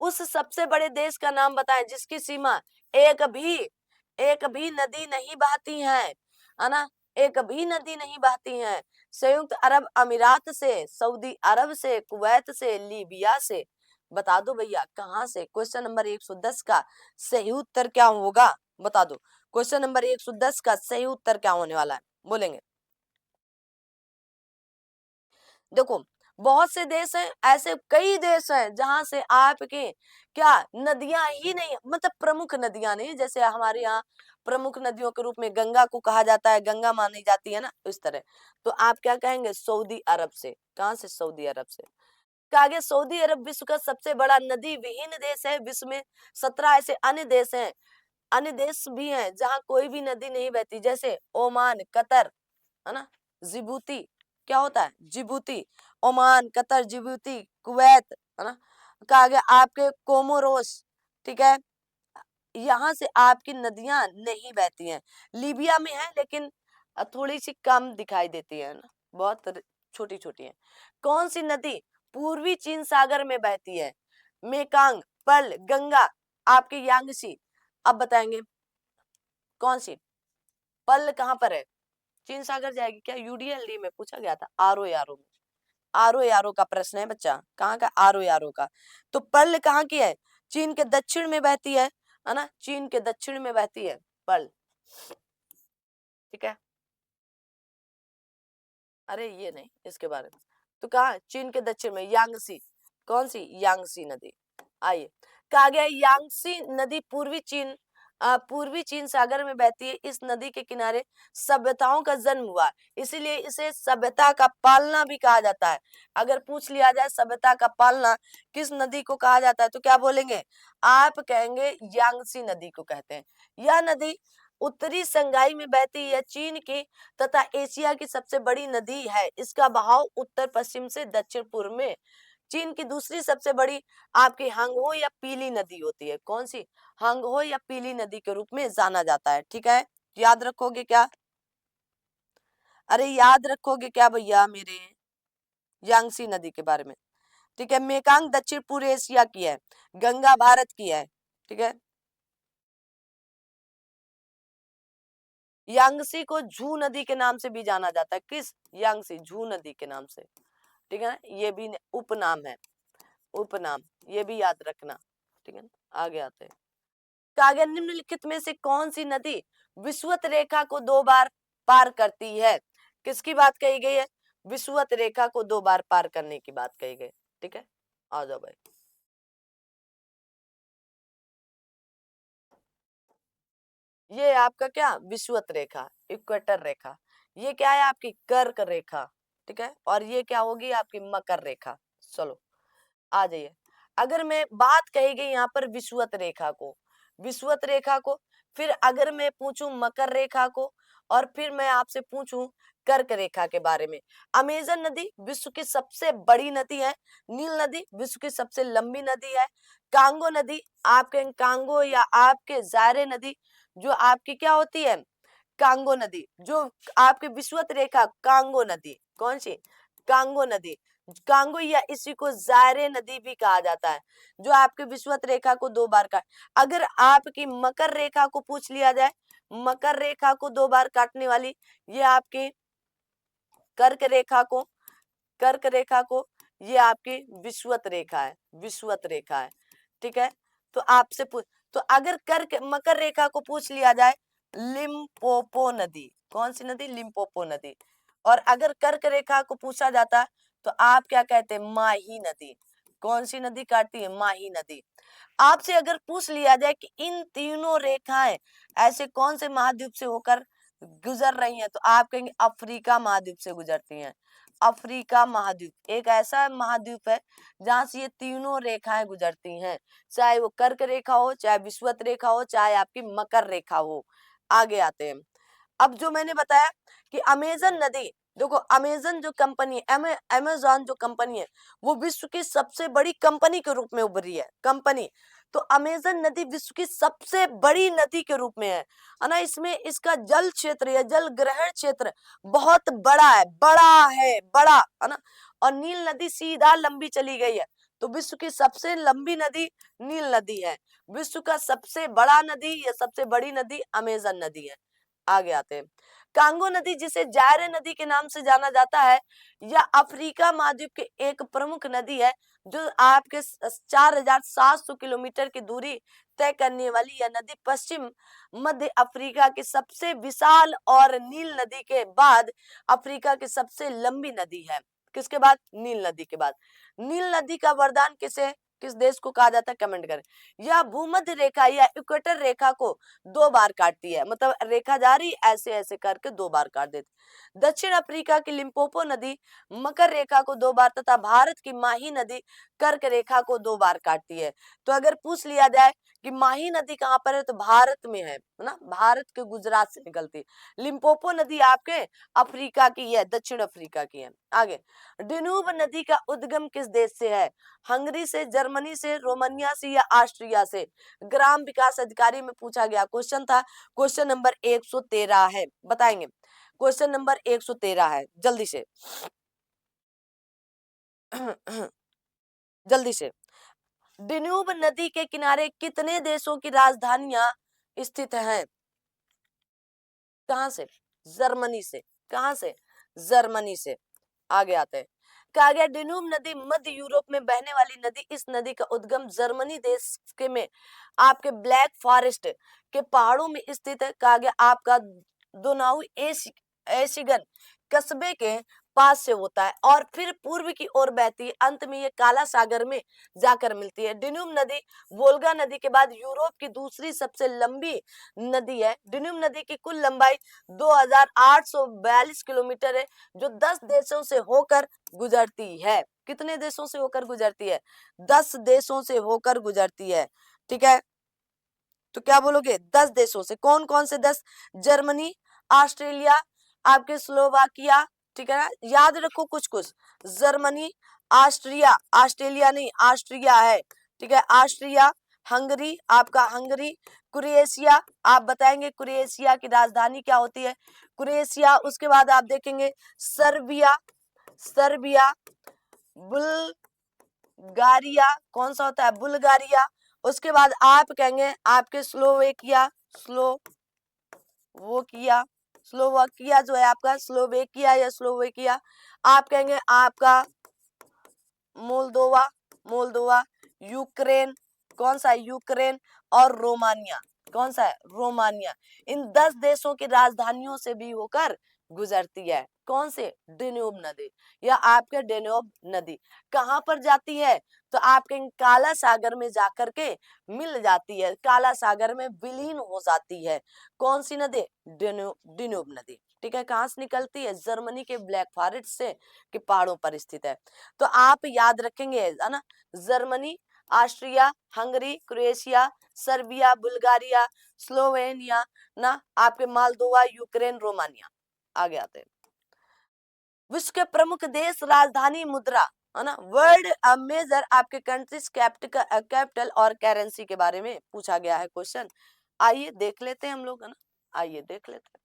उस सबसे बड़े देश का नाम बताएं जिसकी सीमा एक भी नदी नहीं बहती है ना, एक भी नदी नहीं बहती है। संयुक्त अरब अमीरात से, सऊदी अरब से, कुवैत से, लीबिया से। बता दो भैया कहां से? क्वेश्चन नंबर 110 का सही उत्तर क्या होगा? बता दो, क्वेश्चन नंबर 110 का सही उत्तर क्या होने वाला है? बोलेंगे। देखो बहुत से देश हैं, ऐसे कई देश हैं जहां से आपके क्या नदियां ही नहीं, मतलब प्रमुख नदियां नहीं, जैसे हमारे यहाँ प्रमुख नदियों के रूप में गंगा को कहा जाता है, गंगा मानी जाती है ना, इस तरह। तो आप क्या कहेंगे? सऊदी अरब से। कहां से? सऊदी अरब से। क्या आगे? सऊदी अरब विश्व का सबसे बड़ा नदी विहीन देश है। विश्व में 17 ऐसे अन्य देश हैं, अन्य देश भी हैं जहां कोई भी नदी नहीं बहती, जैसे ओमान, कतर, है ना, जिबूती। क्या होता है? Djibouti, Oman, Qatar, Djibouti, Kuwait, है ना। कहा गया आपके कोमोरोस। ठीक है, यहाँ से आपकी नदियां नहीं बहती हैं। लीबिया में है लेकिन थोड़ी सी कम दिखाई देती है ना, बहुत छोटी छोटी है। कौन सी नदी पूर्वी चीन सागर में बहती है? मेकांग, पर्ल, गंगा, आपके यांगसी। अब बताएंगे कौन सी? पर्ल कहाँ पर है? चीन सागर जाएगी क्या? यूडीएलडी में पूछा गया था, आरओ यारो में। आरओ यारो का प्रश्न है बच्चा, कहाँ का? आरओ यारो का। तो पर्ल कहाँ की है? चीन के दक्षिण में बहती है ना, चीन के दक्षिण में बहती है पर्ल। ठीक है, अरे ये नहीं, इसके बारे में। तो कहा चीन के दक्षिण में यांगसी। कौन सी? यांगसी नदी। आइए, कहा गया यांगसी नदी पूर्वी चीन पूर्वी चीन सागर में बहती है। इस नदी के किनारे सभ्यताओं का जन्म हुआ, इसीलिए इसे सभ्यता का पालना भी कहा जाता है। अगर पूछ लिया जाए सभ्यता का पालना किस नदी को कहा जाता है तो क्या बोलेंगे आप? कहेंगे यांगसी नदी को कहते हैं। यह नदी उत्तरी संगाई में बहती है, चीन की तथा एशिया की सबसे बड़ी नदी है। इसका बहाव उत्तर पश्चिम से दक्षिण पूर्व में। चीन की दूसरी सबसे बड़ी आपकी हांगहो या पीली नदी होती है। कौन सी? हांगहो या पीली नदी के रूप में जाना जाता है। ठीक है, याद रखोगे क्या? अरे याद रखोगे क्या भैया मेरे? यांगसी नदी के बारे में। ठीक है, मेकांग दक्षिण पूर्व एशिया की है, गंगा भारत की है। ठीक है, यांगसी को झू नदी के नाम से भी जाना जाता है। किस? यांगसी, झू नदी के नाम से। ठीक है, ये भी उपनाम है, उपनाम, ये भी याद रखना। ठीक है, आगे आते हैं। कागे निम्नलिखित में से कौन सी नदी विषुवत रेखा को 2 बार पार करती है? किसकी बात कही गई है? विषुवत रेखा को 2 बार पार करने की बात कही गई। ठीक है, आ जाओ भाई। ये आपका क्या? विषुवत रेखा, इक्वेटर रेखा। ये क्या है? आपकी कर्क रेखा। ठीक है, और ये क्या होगी? आपकी मकर रेखा। चलो आ जाइए। अगर मैं बात कही गई यहाँ पर विषुवत रेखा को, विषुवत रेखा को, फिर अगर मैं पूछूं मकर रेखा को, और फिर मैं आपसे पूछूं कर्क रेखा के बारे में। अमेजन नदी विश्व की सबसे बड़ी नदी है। नील नदी विश्व की सबसे लंबी नदी है। कांगो नदी, आपके कांगो या आपके जायरे नदी जो आपकी क्या होती है? कांगो नदी, जो आपके विषुवत रेखा कांगो नदी। कौन सी? कांगो नदी। कांगो या इसी को जायरे नदी भी कहा जाता है, जो आपके विषुवत रेखा को 2 बार काट। अगर आपकी मकर रेखा को पूछ लिया जाए, मकर रेखा को 2 बार काटने वाली, ये आपकी कर्क रेखा को, कर्क रेखा को, ये आपकी विषुवत रेखा है, विषुवत रेखा है। ठीक है, तो आपसे पूछ, तो अगर कर्क मकर रेखा को पूछ लिया जाए, लिम्पोपो नदी। कौन सी नदी? लिम्पोपो नदी। और अगर कर्क रेखा को पूछा जाता तो आप क्या कहते हैं? माही नदी। कौन सी नदी काटती है? माही नदी। आपसे अगर पूछ लिया जाए कि इन तीनों रेखाएं ऐसे कौन से महाद्वीप से होकर गुजर रही हैं, तो आप कहेंगे अफ्रीका महाद्वीप से गुजरती हैं। अफ्रीका महाद्वीप एक ऐसा महाद्वीप है जहां से ये तीनों रेखाएं गुजरती हैं, चाहे वो कर्क रेखा हो, चाहे विषुवत रेखा हो, चाहे आपकी मकर रेखा हो। आगे आते हैं। अब जो मैंने बताया कि अमेजन नदी, देखो अमेजन जो कंपनी है, अमेजॉन जो कंपनी है, वो विश्व की सबसे बड़ी कंपनी के रूप में उभरी है, कंपनी। तो अमेजन नदी विश्व की सबसे बड़ी नदी के रूप में है ना। इसमें इसका जल क्षेत्र या जल ग्रहण क्षेत्र बहुत बड़ा है, बड़ा है, बड़ा है ना। और नील नदी सीधा लंबी चली गई है, तो विश्व की सबसे लंबी नदी नील नदी है। विश्व का सबसे बड़ा नदी या सबसे बड़ी नदी अमेजन नदी है। आगे आते हैं। कांगो नदी, जिसे जायरे नदी के नाम से जाना जाता है, यह अफ्रीका महाद्वीप की एक प्रमुख नदी है, जो आपके 4700 किलोमीटर की दूरी तय करने वाली यह नदी पश्चिम मध्य अफ्रीका की सबसे विशाल और नील नदी के बाद अफ्रीका की सबसे लंबी नदी है। किसके बाद? नील नदी के बाद। नील नदी का वरदान किस देश को कहा जाता है? कमेंट करें। यह भूमध्य रेखा या इक्वेटर रेखा को 2 बार काटती है, मतलब रेखा जा रही ऐसे ऐसे करके 2 बार काट देती। दक्षिण अफ्रीका की लिम्पोपो नदी मकर रेखा को 2 बार तथा भारत की माही नदी कर्क रेखा को 2 बार काटती है। तो अगर पूछ लिया जाए कि माही नदी कहाँ पर है, तो भारत में है ना, भारत के गुजरात से निकलती। लिम्पोपो नदी आपके अफ्रीका की है, दक्षिण अफ्रीका की है। आगे, डेन्यूब नदी का उद्गम किस देश से है? हंगरी से, जर्मनी से, रोमानिया से या ऑस्ट्रिया से? ग्राम विकास अधिकारी में पूछा गया क्वेश्चन था। क्वेश्चन नंबर 113 है, बताएंगे। क्वेश्चन नंबर 113 है, जल्दी से जल्दी से। डेन्यूब नदी के किनारे कितने देशों की राजधानियां स्थित हैं? कहां से? जर्मनी से। कहां से? जर्मनी से। आगे आते हैं। कहा गया डेन्यूब नदी मध्य यूरोप में बहने वाली नदी। इस नदी का उद्गम जर्मनी देश के में आपके ब्लैक फॉरेस्ट के पहाड़ों में स्थित है। कहा गया आपका दोनाउ एशिगन कस्बे के पास से होता है और फिर पूर्व की ओर बहती है, अंत में ये काला सागर में जाकर मिलती है। डेन्यूब नदी वोल्गा नदी के बाद यूरोप की दूसरी सबसे लंबी नदी है। डेन्यूब नदी की कुल लंबाई 2842 किलोमीटर है, जो 10 देशों से होकर गुजरती है। कितने देशों से होकर गुजरती है? 10 देशों से होकर गुजरती है। ठीक है, तो क्या बोलोगे? 10 देशों से। कौन कौन से 10? जर्मनी, ऑस्ट्रेलिया, आपके स्लोवाकिया, ठीक है ना, याद रखो कुछ कुछ। जर्मनी, ऑस्ट्रिया, ऑस्ट्रेलिया नहीं, ऑस्ट्रिया है, ठीक है, ऑस्ट्रिया, हंगरी, आपका हंगरी, क्रोएशिया, आप बताएंगे क्रोएशिया की राजधानी क्या होती है? क्रोएशिया। उसके बाद आप देखेंगे सर्बिया, सर्बिया, बुल्गारिया, कौन सा होता है? बुल्गारिया। उसके बाद आप कहेंगे आपके स्लोवेकिया, स्लोवोकिया, स्लोवाकिया जो है आपका, स्लोवेकिया या स्लोवेकिया। आप कहेंगे आपका मोल्दोवा, मोल्दोवा, यूक्रेन, कौन सा है? यूक्रेन, और रोमानिया, कौन सा है? रोमानिया। इन 10 देशों की राजधानियों से भी होकर गुजरती है। कौन से? डेन्यूब नदी, या आपके डेन्यूब नदी कहां पर जाती है? तो आपके काला सागर में जाकर के मिल जाती है, काला सागर में विलीन हो जाती है। कौन सी नदी? डेन्यूब नदी। ठीक है, कहां से निकलती है? जर्मनी के ब्लैक फॉरेस्ट से के पहाड़ों पर स्थित है। तो आप याद रखेंगे, है ना, Germany, Austria, Hungary, Croatia, Serbia, Bulgaria, Slovenia ना, आपके मालदोवा, यूक्रेन, रोमानिया। आगे आते हैं। विश्व के प्रमुख देश, राजधानी, मुद्रा, है ना, वर्ल्ड मेजर, आपके कंट्रीज कैपिटल और करेंसी के बारे में पूछा गया है क्वेश्चन। आइए देख लेते हैं हम लोग, है ना, आइए देख लेते हैं।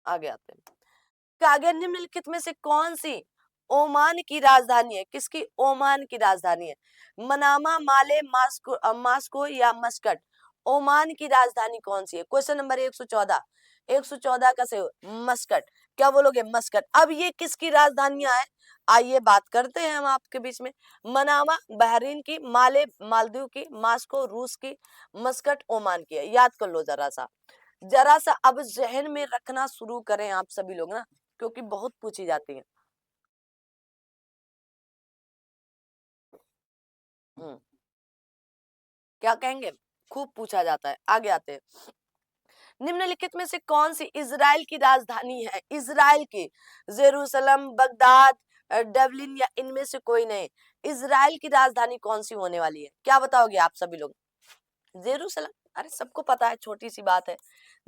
आगे आते हैं। आगे निम्नलिखित में से कौन सी ओमान की राजधानी है? किसकी? ओमान की राजधानी है। मनामा, माले, मास्को या मस्कट। ओमान की राजधानी कौन सी है? क्वेश्चन नंबर 114, 114 का से मस्कट। क्या बोलोगे? मस्कट। अब ये किसकी राजधानियां है? आइए बात करते हैं हम आपके बीच में। मनामा बहरीन की, माले मालदीव की, मास्को रूस की, मस्कट ओमान की है। याद कर लो जरा सा अब जहन में रखना शुरू करें आप सभी लोग ना, क्योंकि बहुत पूछी जाती है। क्या कहेंगे? खूब पूछा जाता है। आगे आते हैं। निम्नलिखित में से कौन सी इजराइल की राजधानी है? इजराइल की, जेरूसलम, बगदाद, डबलिन या इनमें से कोई नहीं। इजराइल की राजधानी कौन सी होने वाली है? क्या बताओगे आप सभी लोग? जेरूसलम। अरे सबको पता है, छोटी सी बात है,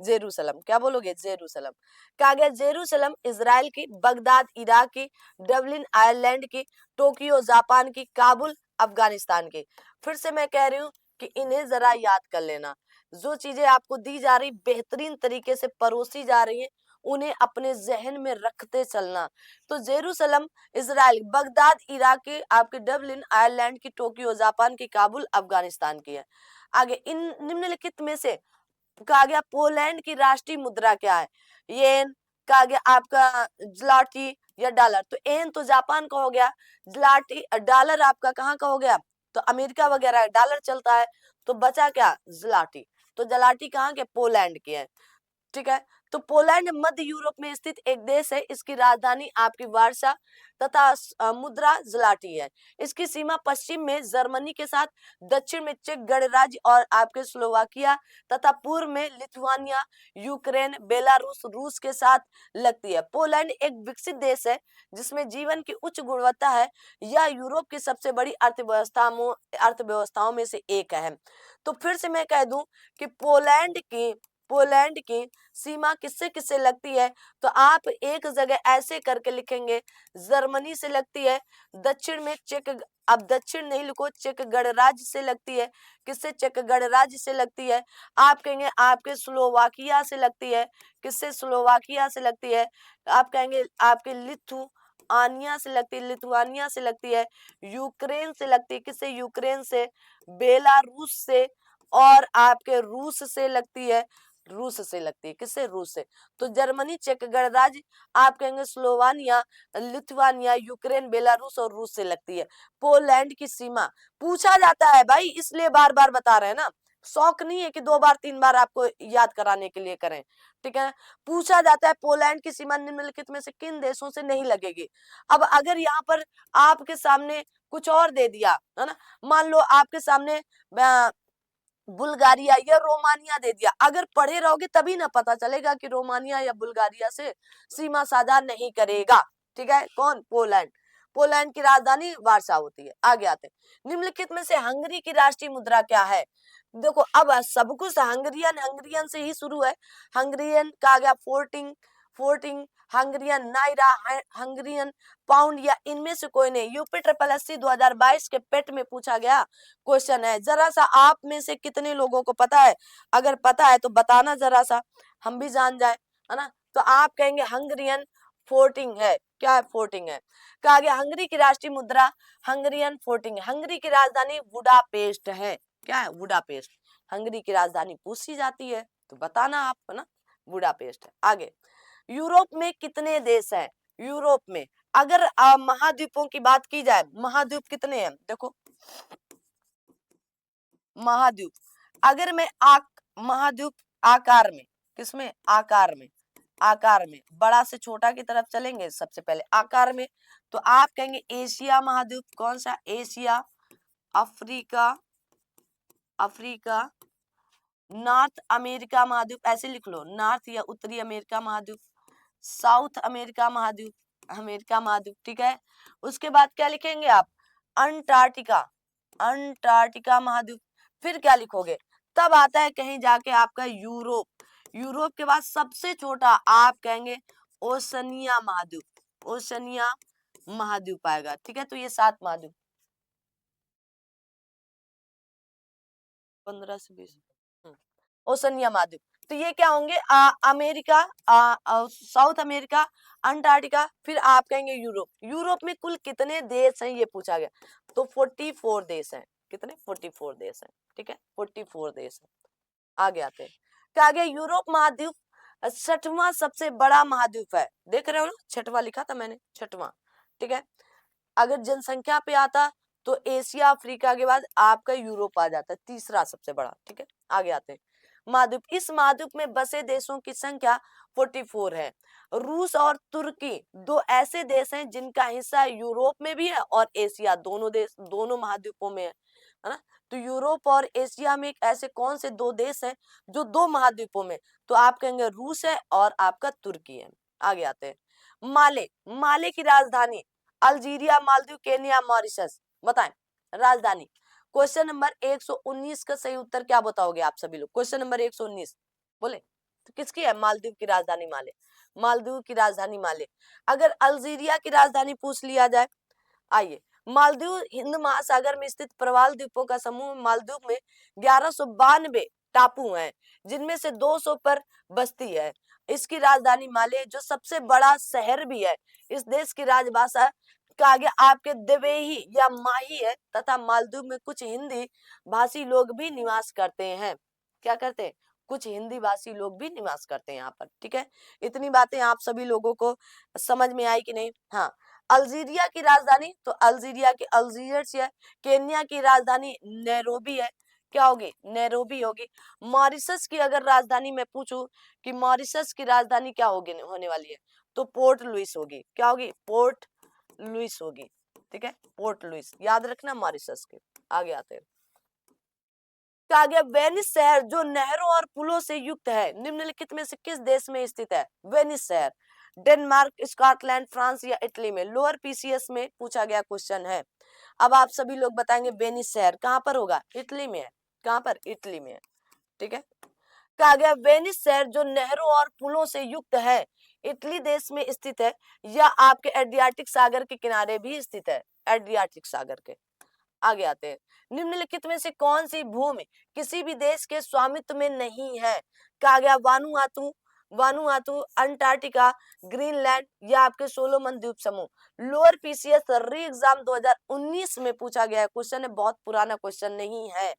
जेरूसलम। क्या बोलोगे? जेरूसलम। कहा गया जेरूसलम इजराइल की, बगदाद इराक की, डबलिन आयरलैंड की, टोक्यो जापान की, काबुल अफगानिस्तान की। फिर से मैं कह रही हूँ कि इन्हें जरा याद कर लेना। जो चीजें आपको दी जा रही, बेहतरीन तरीके से परोसी जा रही है, उन्हें अपने जहन में रखते चलना। तो जेरूसलम इजराइल, बगदाद इराक की, आपकी डबलिन आयरलैंड की, टोक्यो जापान की, काबुल अफगानिस्तान की है। आगे इन निम्नलिखित में से कहा गया पोलैंड की राष्ट्रीय मुद्रा क्या है? येन, कहा गया आपका ज्लाटी या डॉलर। तो एन तो जापान का हो गया, ज्लाटी डॉलर आपका कहाँ का हो गया? तो अमेरिका वगैरह डॉलर चलता है। तो बचा क्या? ज्लाटी। तो ज्लाटी कहाँ के? पोलैंड की है। ठीक है, तो पोलैंड मध्य यूरोप में स्थित एक देश है। इसकी राजधानी आपकी वार्सा तथा मुद्रा ज्लाटी है। इसकी सीमा पश्चिम में जर्मनी के साथ, दक्षिण में चेक गणराज्य और आपके स्लोवाकिया तथा पूर्व में लिथुआनिया, यूक्रेन, बेलारूस, रूस के साथ लगती है। पोलैंड एक विकसित देश है जिसमें जीवन की उच्च गुणवत्ता है। यह यूरोप की सबसे बड़ी अर्थव्यवस्थाओं में से एक है। तो फिर से मैं कह दूं कि पोलैंड की सीमा किससे किससे लगती है? तो आप एक जगह ऐसे करके लिखेंगे, जर्मनी से लगती है, दक्षिण में चेक, अब दक्षिण नहीं लिखो, चेक गणराज्य से लगती है। किससे? चेक गणराज्य से लगती है। आप कहेंगे आपके स्लोवाकिया से लगती है। किससे? स्लोवाकिया से लगती है। आप कहेंगे आपके लिथुआनिया से लगती है, लिथुआनिया से लगती है। यूक्रेन से लगती है। किससे? यूक्रेन से। बेलारूस से, और आपके रूस से लगती है, रूस से लगती है। किससे? रूस से। तो जर्मनी, चेक गणराज्य, आप कहेंगे स्लोवानिया, लिथुआनिया, यूक्रेन, बेलारूस और रूस से लगती है। पोलैंड की सीमा पूछा जाता है भाई, इसलिए बार बार बता रहे हैं ना। शौक नहीं है कि 2 बार 3 बार आपको याद कराने के लिए करें, ठीक है। पूछा जाता है पोलैंड की सीमा निम्नलिखित में से किन देशों से नहीं लगेगी। अब अगर यहाँ पर आपके सामने कुछ और दे दिया है ना, मान लो आपके सामने बुल्गारिया या रोमानिया दे दिया, अगर पढ़े रहोगे तभी ना पता चलेगा कि रोमानिया या बुल्गारिया से सीमा साझा नहीं करेगा, ठीक है। कौन? पोलैंड। पोलैंड की राजधानी वार्सा होती है। आगे आते हैं, निम्नलिखित में से हंगरी की राष्ट्रीय मुद्रा क्या है। देखो अब सब कुछ हंगरियन से ही शुरू है। हंगरियन का आ गया फोर्टिंग, हंगरियन नाइरा, हंगरियन पाउंड, या इनमें से कोई नहीं। यूपी ट्रिपल एससी 2022 के पेट में पूछा गया क्वेश्चन है। जरा सा आप में से कितने लोगों को पता है? अगर पता है तो बताना जरा सा, हम भी जान जाए, है ना। तो आप कहेंगे हंगरियन फोर्टिंग है। क्या है? फोर्टिंग है। कहा गया हंगरी की राष्ट्रीय मुद्रा हंगरियन फोर्टिंग है। हंगरी की राजधानी बुडापेस्ट है। क्या है? बुडापेस्ट। हंगरी की राजधानी पूछी जाती है तो बताना आप, है ना, बुडापेस्ट है। आगे, यूरोप में कितने देश हैं? यूरोप में अगर महाद्वीपों की बात की जाए, महाद्वीप कितने हैं? देखो महाद्वीप, अगर मैं महाद्वीप आकार में, किसमें? आकार में बड़ा से छोटा की तरफ चलेंगे सबसे पहले आकार में, तो आप कहेंगे एशिया महाद्वीप। कौन सा? एशिया, अफ्रीका, नॉर्थ अमेरिका महाद्वीप, ऐसे लिख लो, नॉर्थ या उत्तरी अमेरिका महाद्वीप, साउथ अमेरिका महाद्वीप, ठीक है। उसके बाद क्या लिखेंगे आप? अंटार्कटिका महाद्वीप। फिर क्या लिखोगे? तब आता है कहीं जाके आपका यूरोप। यूरोप के बाद सबसे छोटा आप कहेंगे ओशनिया महाद्वीप आएगा, ठीक है। तो ये 7 महाद्वीप, 15 से 20, ओशनिया महाद्वीप। तो ये क्या होंगे? अमेरिका, साउथ अमेरिका, अंटार्कटिका, फिर आप कहेंगे यूरोप। यूरोप में कुल कितने देश हैं ये पूछा गया, तो 44 देश हैं। कितने? 44 देश हैं, ठीक है, 44 देश हैं। आगे आते हैं, क्या आगे? यूरोप महाद्वीप 6वां सबसे बड़ा महाद्वीप है। देख रहे हो ना, 6वां लिखा था मैंने, 6वां, ठीक है। अगर जनसंख्या पे आता तो एशिया अफ्रीका के बाद आपका यूरोप आ जाता है, तीसरा सबसे बड़ा, ठीक है। आगे आते हैं, महाद्वीप, इस महाद्वीप में बसे देशों की संख्या 44 है। रूस और तुर्की 2 ऐसे देश हैं जिनका हिस्सा यूरोप में भी है और एशिया, दोनों महाद्वीपों में है ना। तो यूरोप और एशिया में ऐसे कौन से 2 देश हैं जो 2 महाद्वीपों में? तो आप कहेंगे रूस है और आपका तुर्की है। आगे आते हैं, माले की राजधानी अल्जीरिया, मालदीव, केन्या, मॉरिशस, बताएं राजधानी। क्वेश्चन नंबर 119 का सही उत्तर क्या बताओगे आप सभी लोग? क्वेश्चन नंबर 119 बोले तो किसकी है? मालदीव की राजधानी मालदीव की राजधानी माले। अगर अल्जीरिया की राजधानी पूछ लिया जाए, आइए, मालदीव हिंद महासागर में स्थित प्रवाल द्वीपों का समूह। मालदीव में 1192 टापू हैं, जिनमें से 200 पर बस्ती है। इसकी राजधानी माले, जो सबसे बड़ा शहर भी है। इस देश की राजभाषा का आगे आपके देवेही या माही है, तथा मालदीव में कुछ हिंदी भाषी लोग भी निवास करते हैं। क्या करते हैं? कुछ हिंदी भाषी लोग भी निवास करते हैं यहाँ पर, ठीक है। इतनी बातें आप सभी लोगों को समझ में आई कि नहीं? हाँ। अल्जीरिया की राजधानी, तो अल्जीरिया की अल्जीयर्स है। केन्या की राजधानी नैरोबी है। क्या होगी? नैरोबी होगी। मॉरिशस की अगर राजधानी मैं पूछूं कि मॉरिशस की राजधानी क्या होगी, होने वाली है, तो पोर्ट लुइस होगी। क्या होगी? पोर्ट लुइस होगी, ठीक है, पोर्ट लुइस, याद रखना मॉरिशस के। आगे आते हैं, कहा गया वेनिस शहर जो नहरों और पुलों से युक्त है, निम्नलिखित में से किस देश में स्थित है? वेनिस शहर डेनमार्क, स्कॉटलैंड, फ्रांस या इटली में? लोअर पीसीएस में पूछा गया क्वेश्चन है। अब आप सभी लोग बताएंगे वेनिस शहर कहां पर होगा? इटली में है। कहां पर? इटली में है, ठीक है। कहा गया वेनिस शहर जो नहरों और पुलों से युक्त है, इटली देश में स्थित है, या आपके एड्रियाटिक सागर के किनारे भी स्थित है, एड्रियाटिक सागर के। आगे आते हैं, निम्नलिखित में से कौन सी भूमि किसी भी देश के स्वामित्व में नहीं है? कहा गया वानुआतू, अंटार्कटिका, ग्रीनलैंड, या आपके सोलोमन द्वीप समूह। लोअर पीसीएस री एग्जाम 2019 में पूछा गया क्वेश्चन है, बहुत पुराना क्वेश्चन नहीं है।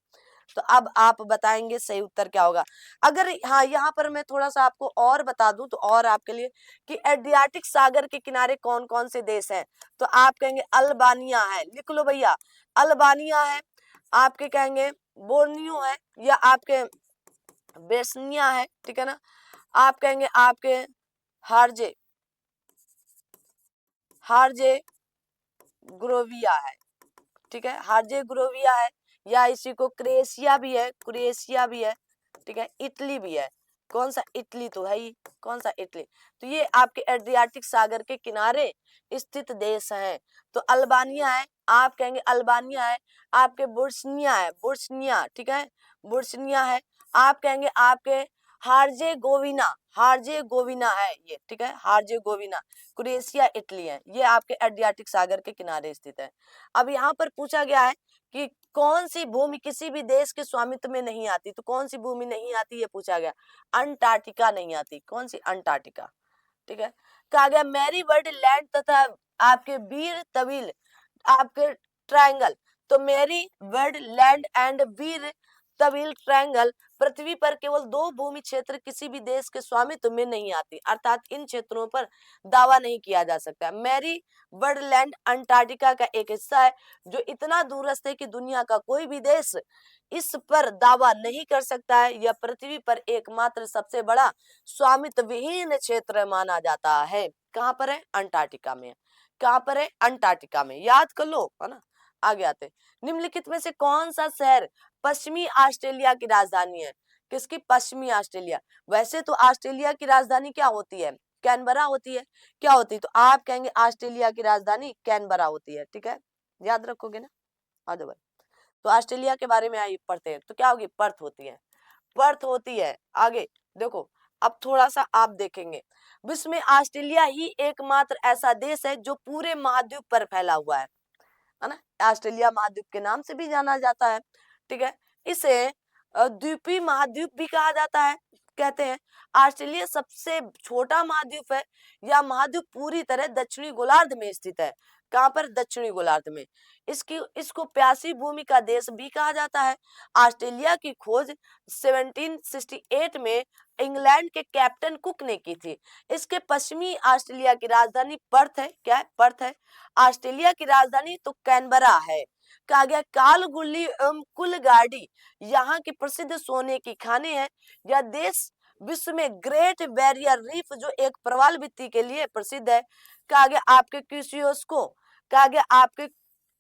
तो अब आप बताएंगे सही उत्तर क्या होगा। अगर हाँ, यहाँ पर मैं थोड़ा सा आपको और बता दूं तो और आपके लिए कि एड्रियाटिक सागर के किनारे कौन कौन से देश हैं, तो आप कहेंगे अल्बानिया है, लिख लो भैया, अल्बानिया है। आपके कहेंगे बोर्नियो है, या आपके बेसनिया है, ठीक है ना। आप कहेंगे आपके हार्जे हार्जे ग्रोविया है, ठीक है, हार्जे ग्रोविया है, या इसी को क्रोएशिया भी है, क्रोएशिया भी है, ठीक है, इटली भी है। कौन सा? इटली तो है ही। कौन सा? इटली। तो ये आपके एड्रियाटिक सागर के किनारे स्थित देश हैं। तो अल्बानिया है, आप कहेंगे अल्बानिया है, आपके बुर्सनिया है, बुर्सनिया, ठीक है, बुर्सनिया है। आप कहेंगे आपके हार्जे गोविना, हार्जे गोविना है ये, ठीक है, हार्जे गोविना। क्रोएशिया, इटली है, ये आपके एड्रियाटिक सागर के किनारे स्थित है। अब यहाँ पर पूछा गया है कि कौन सी भूमि किसी भी देश के स्वामित्व में नहीं आती, तो कौन सी भूमि नहीं आती ये पूछा गया। अंटार्कटिका नहीं आती। कौन सी? अंटार्कटिका, ठीक है। कहा गया मैरी वर्ड लैंड तथा आपके वीर तविल आपके ट्रायंगल। तो मेरी वर्ड लैंड एंड वीर तविल ट्रायंगल पृथ्वी पर केवल दो भूमि क्षेत्र किसी भी देश के स्वामित्व में नहीं आती, अर्थात इन क्षेत्रों पर दावा नहीं किया जा सकता। मैरी वर्ड लैंड अंटार्कटिका का एक हिस्सा है जो इतना दूरस्थ है कि दुनिया का कोई भी देश इस पर दावा नहीं कर सकता है। यह पृथ्वी पर एकमात्र सबसे बड़ा स्वामित्व विहीन क्षेत्र माना जाता है। कहां पर है? अंटार्कटिका में। कहां पर है? अंटार्कटिका में, याद कर लो, है ना। आगे आते, निम्नलिखित में से कौन सा शहर पश्चिमी ऑस्ट्रेलिया की राजधानी है? किसकी? पश्चिमी ऑस्ट्रेलिया। वैसे तो ऑस्ट्रेलिया की राजधानी क्या होती है? कैनबरा होती है। क्या होती है? तो आप कहेंगे ऑस्ट्रेलिया की राजधानी कैनबरा होती है, ठीक है, याद रखोगे ना। आ जाओ भाई। तो ऑस्ट्रेलिया के बारे में आइए पढ़ते हैं। तो क्या होगी? पर्थ होती है, पर्थ होती है। आगे देखो, अब थोड़ा सा आप देखेंगे, विश्व में ऑस्ट्रेलिया ही एकमात्र ऐसा देश है जो पूरे महाद्वीप पर फैला हुआ है ना। ऑस्ट्रेलिया महाद्वीप के नाम से भी जाना जाता है, ठीक है। इसे द्वीपीय महाद्वीप भी कहा जाता है। कहते हैं ऑस्ट्रेलिया सबसे छोटा महाद्वीप है। यह महाद्वीप पूरी तरह दक्षिणी गोलार्ध में स्थित है। कहां पर? दक्षिणी गोलार्ध में। इसको प्यासी भूमि का देश भी कहा जाता है। ऑस्ट्रेलिया की खोज 1768 में इंग्लैंड के कैप्टन कुक ने की थी। इसके पश्चिमी ऑस्ट्रेलिया की राजधानी पर्थ है। क्या है? पर्थ है। ऑस्ट्रेलिया की राजधानी तो कैनबरा है। कहा गया कालगुल्ली एवं कुलगाड़ी यहाँ की प्रसिद्ध सोने की खाने हैं। यह देश विश्व में ग्रेट बैरियर रीफ जो एक प्रवाल भित्ति के लिए प्रसिद्ध है। कहा गया आपके क्यूसियोस्को, कहा गया आपके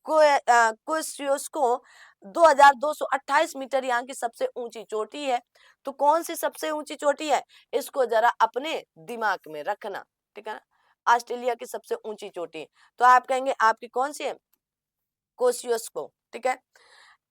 क्यूसियोस्को 2228 मीटर यहाँ की सबसे ऊंची चोटी है। तो कौन सी सबसे ऊंची चोटी है? इसको जरा अपने दिमाग में रखना, ठीक है ना। ऑस्ट्रेलिया की सबसे ऊंची चोटी, तो आप कहेंगे आपकी कौन सी है? कोसियोस्को, ठीक है।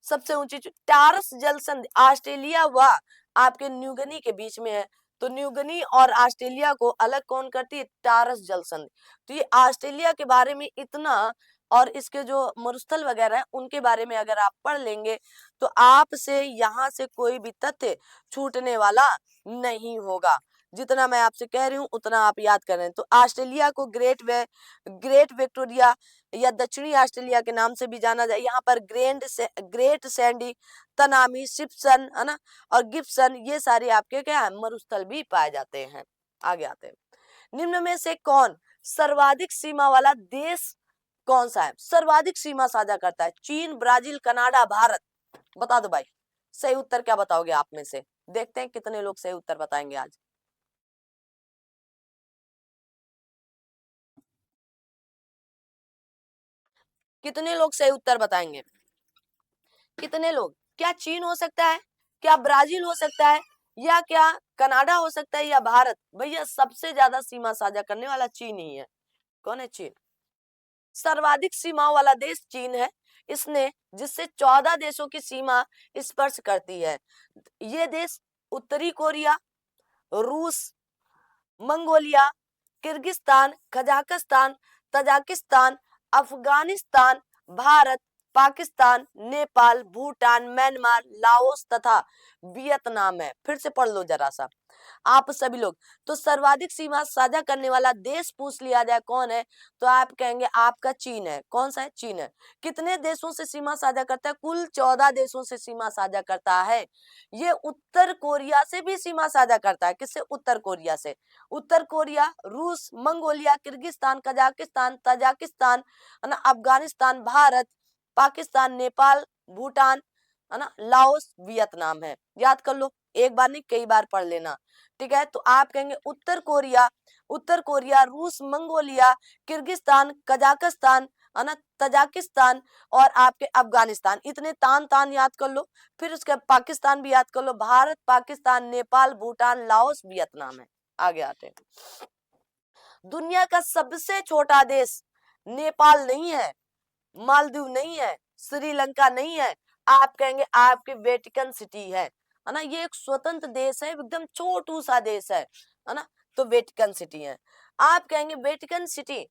सबसे ऊंची टारस जल संधि ऑस्ट्रेलिया व आपके न्यूगिनी के बीच में है। तो न्यूगिनी और ऑस्ट्रेलिया को अलग कौन करती है? टारस जल संधि। तो ये ऑस्ट्रेलिया के बारे में इतना, और इसके जो मरुस्थल वगैरह है उनके बारे में अगर आप पढ़ लेंगे तो आपसे यहाँ से कोई भी तथ्य छूटने वाला नहीं होगा। जितना मैं आपसे कह रही हूँ उतना आप याद कर रहे हैं। तो ऑस्ट्रेलिया को ग्रेट विक्टोरिया या दक्षिणी ऑस्ट्रेलिया के नाम से भी जाना जाए। यहाँ पर ग्रेट सैंडी, तनामी, सिप्सन, है ना, और गिब्सन, ये सारे आपके क्या है? मरुस्थल भी पाए जाते हैं। आगे आते हैं, निम्न में से कौन सर्वाधिक सीमा वाला देश कौन सा है? सर्वाधिक सीमा साझा करता है। चीन, ब्राजील, कनाडा, भारत। बता दो भाई, सही उत्तर क्या बताओगे आप में से? देखते हैं कितने लोग सही उत्तर बताएंगे आज। कितने लोग सही उत्तर बताएंगे? कितने लोग? क्या चीन हो सकता है? क्या ब्राजील हो सकता है? या क्या कनाडा हो सकता है? या भारत? भैया सबसे ज्यादा सीमा साझा करने वाला चीन ही है। कौन है? चीन। सर्वाधिक सीमाओं वाला देश चीन है। इसने जिससे 14 देशों की सीमा स्पर्श करती है। ये देश उत्तरी कोरिया, रूस, Mongolia, Kyrgyzstan, Kazakhstan, Tajikistan, Afghanistan, Bharat, Pakistan, Nepal, Bhutan, Myanmar, Laos तथा वियतनाम है। फिर से पढ़ लो जरा सा आप सभी लोग। तो सर्वाधिक सीमा साझा करने वाला देश पूछ लिया जाए कौन है, तो आप कहेंगे आपका चीन है। कौन सा है? चीन है। कितने देशों से सीमा साझा करता है? कुल 14 देशों से सीमा साझा करता है। ये उत्तर कोरिया से भी सीमा साझा करता है। किससे? उत्तर कोरिया से। उत्तर कोरिया, रूस, Mongolia, Kyrgyzstan, Kazakhstan, Tajikistan, Afghanistan, Bharat, Pakistan, Nepal, Bhutan, है ना, लाओस वियतनाम है। याद कर लो, एक बार नहीं कई बार पढ़ लेना, ठीक है। तो आप कहेंगे उत्तर कोरिया, उत्तर कोरिया, रूस, मंगोलिया, किर्गिस्तान, कजाकिस्तान, है ना, तजाकिस्तान और आपके अफगानिस्तान। इतने तान तान याद कर लो। फिर उसके बाद पाकिस्तान भी याद कर लो, भारत, पाकिस्तान, नेपाल, भूटान, लाओस, वियतनाम है। आगे आते हैं। दुनिया का सबसे छोटा देश नेपाल नहीं है, मालदीव नहीं है, श्रीलंका नहीं है, आप कहेंगे आपके वेटिकन सिटी है ना। ये एक स्वतंत्र देश है, एकदम छोटू सा देश है ना। तो वेटिकन सिटी है। आप कहेंगे Vatican city,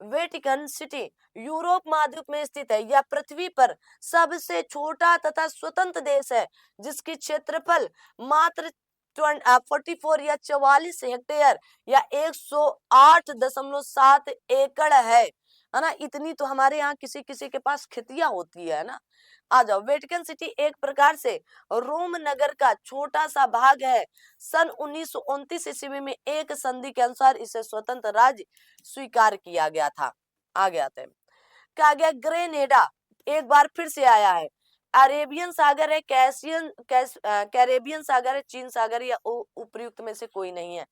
Vatican city Europe महाद्वीप में स्थित है या पृथ्वी पर सबसे छोटा तथा स्वतंत्र देश है जिसकी क्षेत्रफल मात्र 44 या 44 हेक्टेयर या 108.7 एकड़ है ना। इतनी तो हमारे यहाँ किसी किसी के पास खेतियां होती है ना। आ जाओ, वेटिकन सिटी एक प्रकार से रोम नगर का छोटा सा भाग है। सन 1929 ईस्वी में एक संधि के अनुसार इसे स्वतंत्र राज्य स्वीकार किया गया था। आगे आते हैं। क्या गया, ग्रेनेडा एक बार फिर से आया है। अरेबियन सागर है, कैरेबियन सागर है, चीन सागर या उपयुक्त में से कोई नहीं है।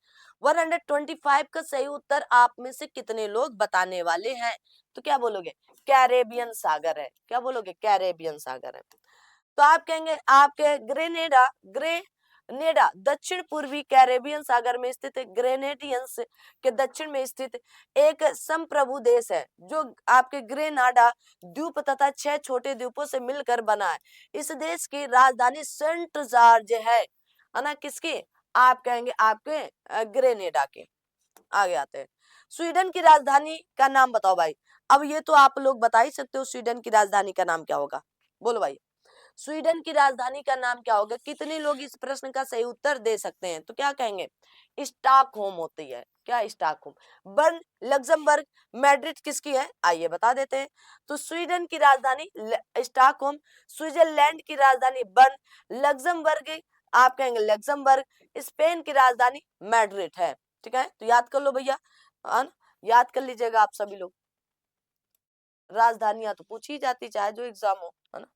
125 का सही उत्तर आप में से कितने लोग बताने वाले हैं? तो क्या बोलोगे, कैरेबियन सागर है। क्या बोलोगे, कैरेबियन सागर है। तो आप कहेंगे आपके ग्रेनेडा दक्षिण पूर्वी कैरेबियन सागर में स्थित ग्रेनेडियंस के दक्षिण में स्थित एक संप्रभु देश है जो आपके ग्रेनाडा द्वीप तथा 6 छोटे द्वीपों से मिलकर बना है। इस देश की राजधानी सेंट जॉर्ज है ना। किसकी? आप कहेंगे आपके ग्रेनेडा के। आगे आते हैं। स्वीडन की राजधानी का नाम बताओ भाई। अब ये तो आप लोग बता ही सकते हो, स्वीडन की राजधानी का नाम क्या होगा? बोलो भाई, स्वीडन की राजधानी का नाम क्या होगा? कितने लोग इस प्रश्न का सही उत्तर दे सकते हैं? तो क्या कहेंगे, स्टॉकहोम होती है। क्या? स्टॉकहोम। बर्न, लग्जमबर्ग, मैड्रिड किसकी है? आइए बता देते हैं। तो स्वीडन की राजधानी स्टॉकहोम, स्विट्जरलैंड की राजधानी बर्न, लग्जमबर्ग आप कहेंगे लग्जमबर्ग, स्पेन की राजधानी मैड्रिड है। ठीक है, तो याद कर लो भैया, याद कर लीजिएगा आप सभी लोग। राजधानियां तो पूछी ही जाती चाहे जो एग्जाम हो, है ना।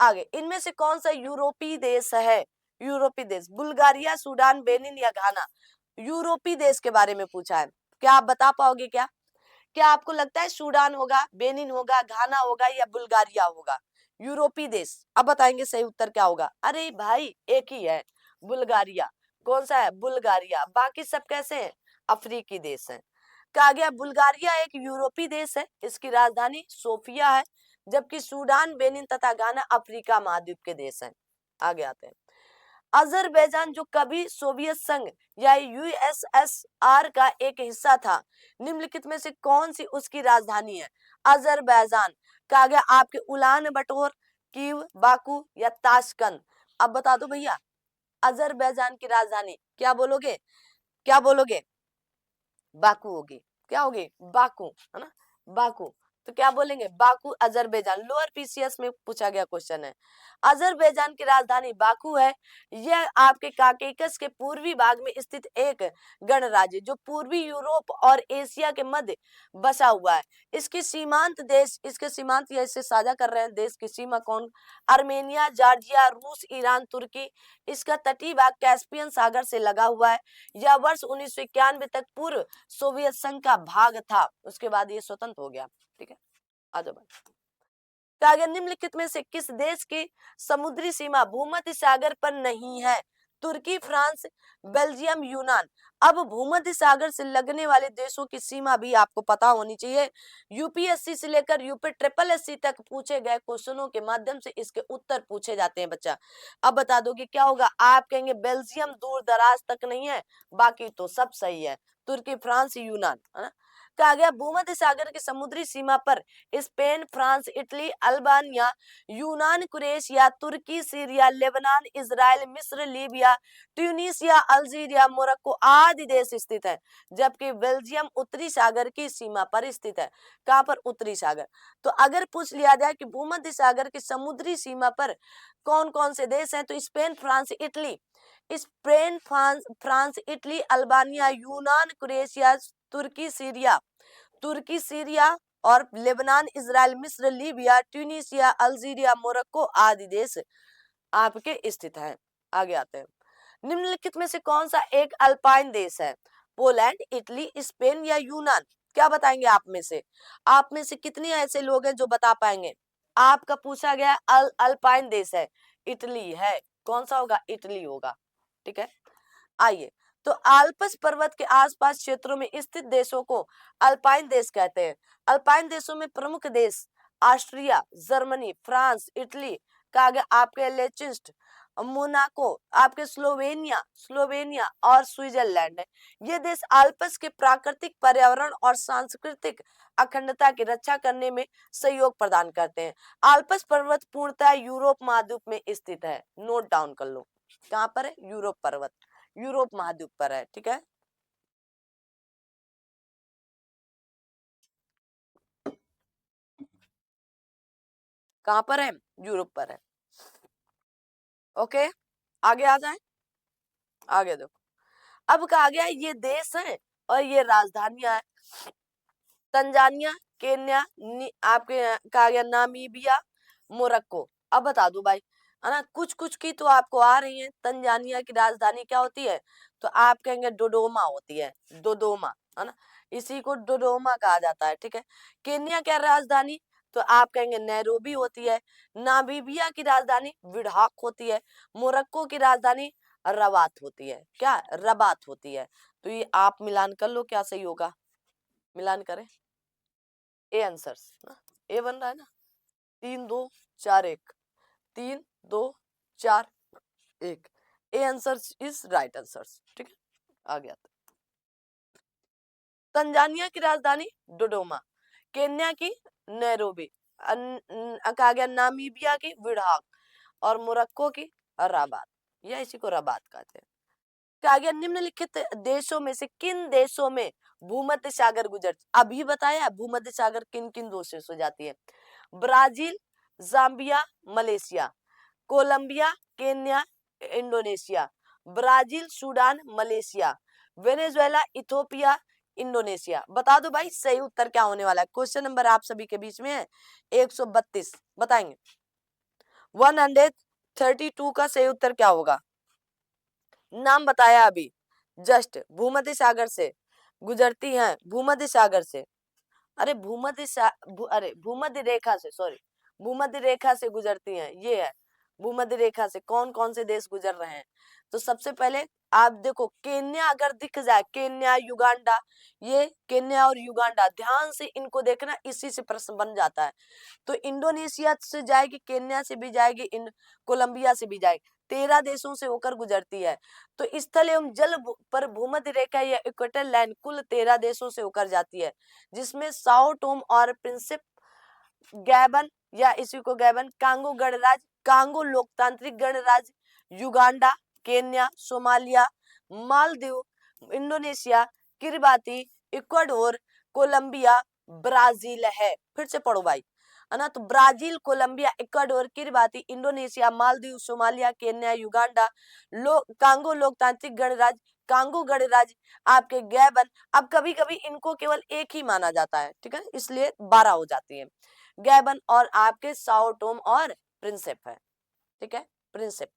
आगे, इनमें से कौन सा यूरोपीय देश है? यूरोपीय देश, बुल्गारिया, सूडान, बेनिन या घाना। यूरोपीय देश के बारे में पूछा है, क्या आप बता पाओगे? क्या आपको लगता है सूडान होगा, बेनिन होगा, घाना होगा या बुल्गारिया होगा? यूरोपीय देश, अब बताएंगे सही उत्तर क्या होगा। अरे भाई एक ही है, बुल्गारिया। कौन सा है? बुल्गारिया। बाकी सब कैसे हैं? अफ्रीकी देश हैं। कहा गया बुल्गारिया एक यूरोपीय देश है, इसकी राजधानी सोफिया है, जबकि सूडान, बेनिन तथा घाना अफ्रीका महाद्वीप के देश हैं। आगे आते हैं। अजरबैजान जो कभी सोवियत संघ या यूएसएसआर का एक हिस्सा था, निम्नलिखित में से कौन सी उसकी राजधानी है? अजरबैजान। कहा गया आपके उलान बटोर, कीव, बाकू या ताशकंद। अब बता दो भैया, अजरबैजान की राजधानी क्या बोलोगे? क्या बोलोगे? बाकू होगी। क्या होगी? बाकू, है ना, बाकू। तो क्या बोलेंगे? Baku Azerbaijan. लोअर पीसीएस में पूछा गया क्वेश्चन है। अजरबैजान की राजधानी बाकू है। यह आपके काकेकस के पूर्वी भाग में स्थित एक गणराज्य जो पूर्वी यूरोप और एशिया के मध्य बसा हुआ है। इसकी सीमांत देश, इसके सीमांत या इससे साझा कर रहे हैं देश की सीमा कौन? आर्मेनिया, जॉर्जिया, रूस, ईरान, तुर्की। इसका तटीय भाग कैस्पियन सागर से लगा हुआ है। यह वर्ष 1991 तक पूर्व सोवियत संघ का भाग था, उसके बाद ये स्वतंत्र हो गया। ठीक है, आ जाओ भाई। आगे, निम्नलिखित में से किस देश की समुद्री सीमा भूमध्य सागर पर नहीं है? तुर्की, फ्रांस, बेल्जियम, यूनान। अब भूमध्य सागर से लगने वाले देशों की सीमा भी आपको पता होनी चाहिए। यूपीएससी से लेकर यूपी ट्रिपल एससी तक पूछे गए क्वेश्चनों के माध्यम से इसके उत्तर पूछे जाते हैं बच्चा। अब बता दोगे क्या होगा? आप कहेंगे बेल्जियम दूर दराज तक नहीं है, बाकी तो सब सही है। तुर्की, फ्रांस, यूनान, है ना। कहा गया भूमध्य सागर की समुद्री सीमा पर स्पेन, फ्रांस, इटली, अल्बानिया, यूनान, क्रोएशिया, तुर्की, सीरिया, लेबनान, इजराइल, मिस्र, लीबिया, ट्यूनीसिया, अल्जीरिया, मोरक्को आदि देश स्थित है, जबकि बेल्जियम उत्तरी सागर की सीमा पर स्थित है। कहां पर? उत्तरी सागर। तो अगर पूछ लिया जाए कि भूमध्य सागर की समुद्री सीमा पर कौन कौन से देश हैं, तो Spain, France, Italy, Spain, France, Italy, Albania, यूनान, क्रोएशिया, तुर्की, सीरिया, तुर्की, सीरिया और लेबनान, इजराइल, मिस्र, लीबिया, ट्यूनिसिया, अल्जीरिया, मोरक्को आदि देश आपके स्थित हैं। आगे आते हैं, निम्नलिखित में से कौन सा एक अल्पाइन देश है? पोलैंड, इटली, स्पेन या यूनान? क्या बताएंगे आप में से कितने ऐसे लोग हैं जो बता पाएंगे? आपका पूछा गया अल्पाइन देश है, इटली है। कौन सा होगा? इटली होगा। ठीक है, आइए, तो आल्प्स पर्वत के आसपास क्षेत्रों में स्थित देशों को अल्पाइन देश कहते हैं। अल्पाइन देशों में प्रमुख देश ऑस्ट्रिया, जर्मनी, फ्रांस, इटली का आगे आपके लेचिस्ट, मोनाको, आपके स्लोवेनिया स्लोवेनिया और स्विट्जरलैंड है। ये देश आल्प्स के प्राकृतिक पर्यावरण और सांस्कृतिक अखंडता की रक्षा करने में सहयोग प्रदान करते हैं। आल्प्स पर्वत पूर्णतः यूरोप महाद्वीप में स्थित है। नोट डाउन कर लो, कहां पर है? यूरोप पर्वत यूरोप महाद्वीप पर है। ठीक है, कहां पर है? यूरोप पर है। ओके, आगे आ जाए, आगे देखो, अब कहा गया ये देश है और ये राजधानियां है। तंजानिया, केन्या, आपके कहा गया नामीबिया, मोरक्को। अब बता दो भाई, है ना, कुछ कुछ की तो आपको आ रही है। तंजानिया की राजधानी क्या होती है? तो आप कहेंगे डोडोमा होती है, डोडोमा, है ना, इसी को डोडोमा कहा जाता है। ठीक है, केन्या क्या राजधानी? तो आप कहेंगे नैरोबी होती है। नामीबिया की राजधानी विंडहॉक होती है। मोरक्को की राजधानी रबात होती है। क्या? रबात होती है। तो ये आप मिलान कर लो, क्या सही होगा? मिलान करें, ए आंसर ए बन रहा है ना, 3 2 4 1, 3 2 4 1, A answer is right answer. ठीक है, आ गया। तंजानिया की राजधानी डोडोमा, केन्या की नैरोबी, कहा गया नामीबिया की विंडहॉक और मोरक्को की रबात, या इसी को रबात कहते हैं। कहा गया निम्नलिखित देशों में से किन देशों में भूमध्य सागर गुजर, अभी बताया भूमध्य सागर किन किन देशों से जाती है? Brazil, Zambia, Malaysia, Colombia, Kenya, Indonesia. Brazil, Sudan, Malaysia, Venezuela, Ethiopia, Indonesia. बता दो भाई सही उत्तर क्या होने वाला है। क्वेश्चन नंबर आप सभी के बीच में है 132, बताएंगे 132 का सही उत्तर क्या होगा? नाम बताया अभी, जस्ट भूमध्य सागर से गुजरती हैं, भूमध्य सागर से, अरे अरे भूमध्य रेखा से, सॉरी, भूमध्य रेखा से गुजरती हैं। ये है भूमध्य रेखा से कौन कौन से देश गुजर रहे हैं। तो सबसे पहले आप देखो, केन्या अगर दिख जाए, केन्या, युगांडा, ये केन्या और युगांडा, ध्यान से इनको देखना, इसी से प्रश्न बन जाता है। तो इंडोनेशिया से जाएगी, केन्या से भी जाएगी, कोलंबिया से भी जाएगी, 13 देशों से होकर गुजरती है। तो स्थल एवं जल पर भूमध्य रेखा या इक्वेटर लाइन कुल 13 देशों से होकर जाती है, जिसमें साओ टोम और प्रिंसिप, गैबन या इसी को गैबन, कांगो गणराज्य, कांगो लोकतांत्रिक गणराज्य, Uganda, Kenya, Somalia, Maldives, Indonesia, Kiribati, Ecuador, Colombia, Brazil है। फिर से पढ़ो भाई, है ना, तो Brazil, Colombia, Ecuador, Kiribati, Indonesia, Maldives, Somalia, Kenya, Uganda, Congo लोकतांत्रिक गणराज्य, कांगो गणराज्य, आपके गैबन। अब कभी कभी इनको केवल एक ही माना जाता है, ठीक है, इसलिए 12 हो जाती है, गैबन और आपके साओ टोम और प्रिंसिप है। ठीक है, प्रिंसिप।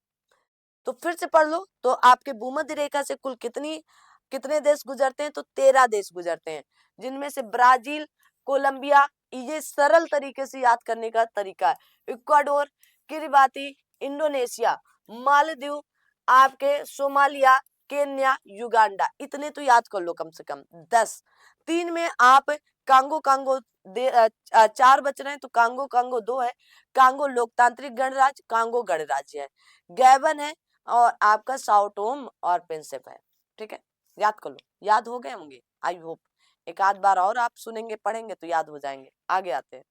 तो फिर से पढ़ लो, तो आपके भूमध्य रेखा से कुल कितने देश गुजरते हैं? तो 13 देश गुजरते हैं, जिनमें से ब्राजील, कोलंबिया, ये सरल तरीके से याद करने का तरीका है, इक्वाडोर, किरिबाती, इंडोनेशिया, मालदीव, आपके सोमालिया, केन्या, युगांडा, इतने तो याद कर लो कम से कम 10। 3 में आप कांगो कांगो 4 बच रहे हैं, तो कांगो कांगो 2 है, कांगो लोकतांत्रिक गणराज्य, कांगो गणराज्य है, गैबन है और आपका साओ टोम और प्रिंसिप है। ठीक है, याद कर लो, याद हो गए होंगे आई होप। एक आध बार और आप सुनेंगे पढ़ेंगे तो याद हो जाएंगे। आगे आते हैं,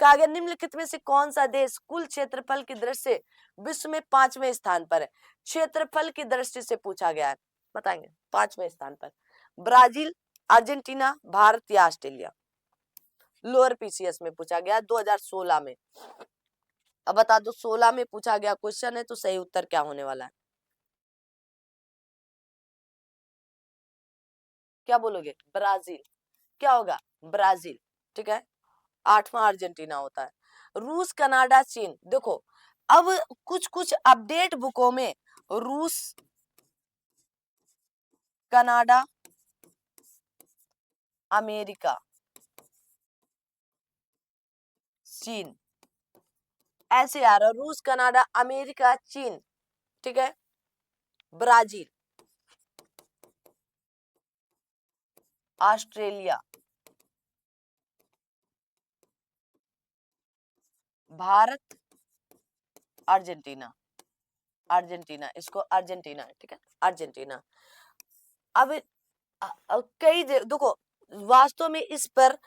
कहा गया निम्नलिखित में से कौन सा देश कुल क्षेत्रफल की दृष्टि से विश्व में 5वें स्थान पर है? क्षेत्रफल की दृष्टि से पूछा गया है, बताएंगे 5वें स्थान पर। ब्राजील, अर्जेंटीना, भारत या ऑस्ट्रेलिया? लोअर पीसीएस में पूछा गया 2016 में। अब बता दो 16 में पूछा गया क्वेश्चन है, तो सही उत्तर क्या होने वाला है? क्या बोलोगे? ब्राजील। क्या होगा? ब्राजील। ठीक है, 8वां अर्जेंटीना होता है। रूस, कनाडा, चीन। देखो अब कुछ कुछ अपडेट बुकों में रूस, कनाडा, अमेरिका, चीन ऐसे आ रहा है। रूस, कनाडा, अमेरिका, चीन, ठीक है, Brazil, Australia, Bharat, Argentina, Argentina, इसको अर्जेंटीना, ठीक है, अर्जेंटीना। अब देखो वास्तव में इस पर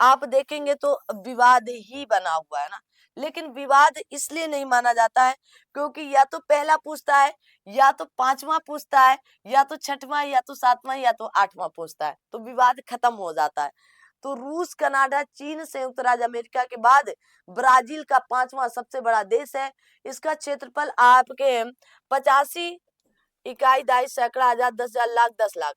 आप देखेंगे तो विवाद ही बना हुआ है ना, लेकिन विवाद इसलिए नहीं माना जाता है क्योंकि या तो पहला पूछता है, या तो पांचवा पूछता है, या तो छठवां, या तो सातवां, या तो आठवां पूछता है, तो विवाद खत्म हो जाता है। तो रूस, कनाडा, चीन, संयुक्त राज्य अमेरिका के बाद ब्राजील का पांचवा सबसे बड़ा देश है। इसका क्षेत्रफल आपके 85 इकाई, 10 सैकड़ा, 1000, 10,000, लाख, 10 लाख,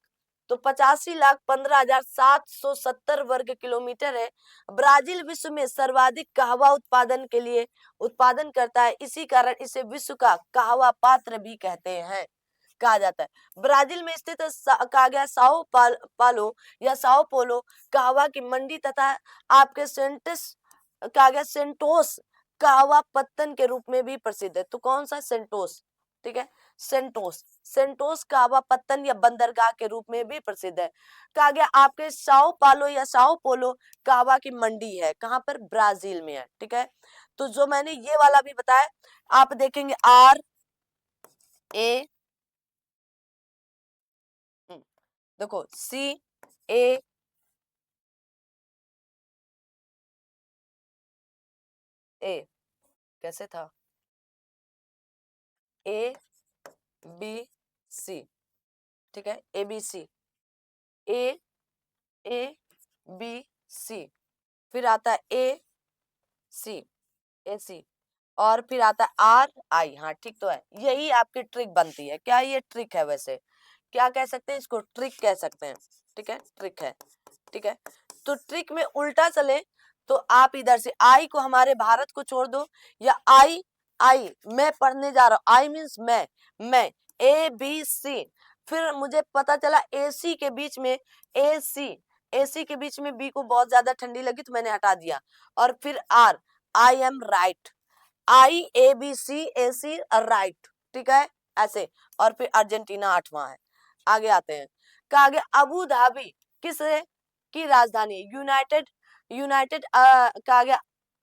तो 85,15,770 वर्ग किलोमीटर है। ब्राजील विश्व में सर्वाधिक कहवा उत्पादन के लिए उत्पादन करता है, इसी कारण इसे विश्व का कहवा पात्र भी कहते हैं, कहा जाता है। ब्राजील में स्थित कहा गया पालो या साओ पोलो कहवा की मंडी तथा आपके सेंटोस कहवा पत्तन के रूप में भी प्रसिद्ध है। तो कौन सा? सेंटोस, ठीक है, सेंटोस, सेंटोस कहवा पत्तन या बंदरगाह के रूप में भी प्रसिद्ध है। कहा गया आपके साओ पालो या साओ पोलो कहवा की मंडी है, कहां पर? ब्राजील में है, ठीक है। तो जो मैंने ये वाला भी बताया, आप देखेंगे RA, देखो CA, कैसे था? ABC, ठीक है, ABC, ABC, फिर आता है AC, और फिर आता है RI। हाँ ठीक तो है, यही आपकी ट्रिक बनती है। क्या ये ट्रिक है? वैसे क्या कह सकते हैं इसको? ट्रिक कह सकते हैं, ठीक है, ट्रिक है, ठीक है। तो ट्रिक में उल्टा चले तो आप इधर से आई को, हमारे भारत को छोड़ दो, या आई आई मैं पढ़ने जा रहा हूं, आई मीन्स मैं ABC, फिर मुझे पता चला AC के बीच में AC के बीच में B को बहुत ज्यादा ठंडी लगी तो मैंने हटा दिया, और फिर I am right, IABCAC right, ठीक है, ऐसे। और फिर अर्जेंटीना 8वां है। आगे आते हैं, कहा गया अबू धाबी किस की राजधानी? यूनाइटेड यूनाइटेड कहा गया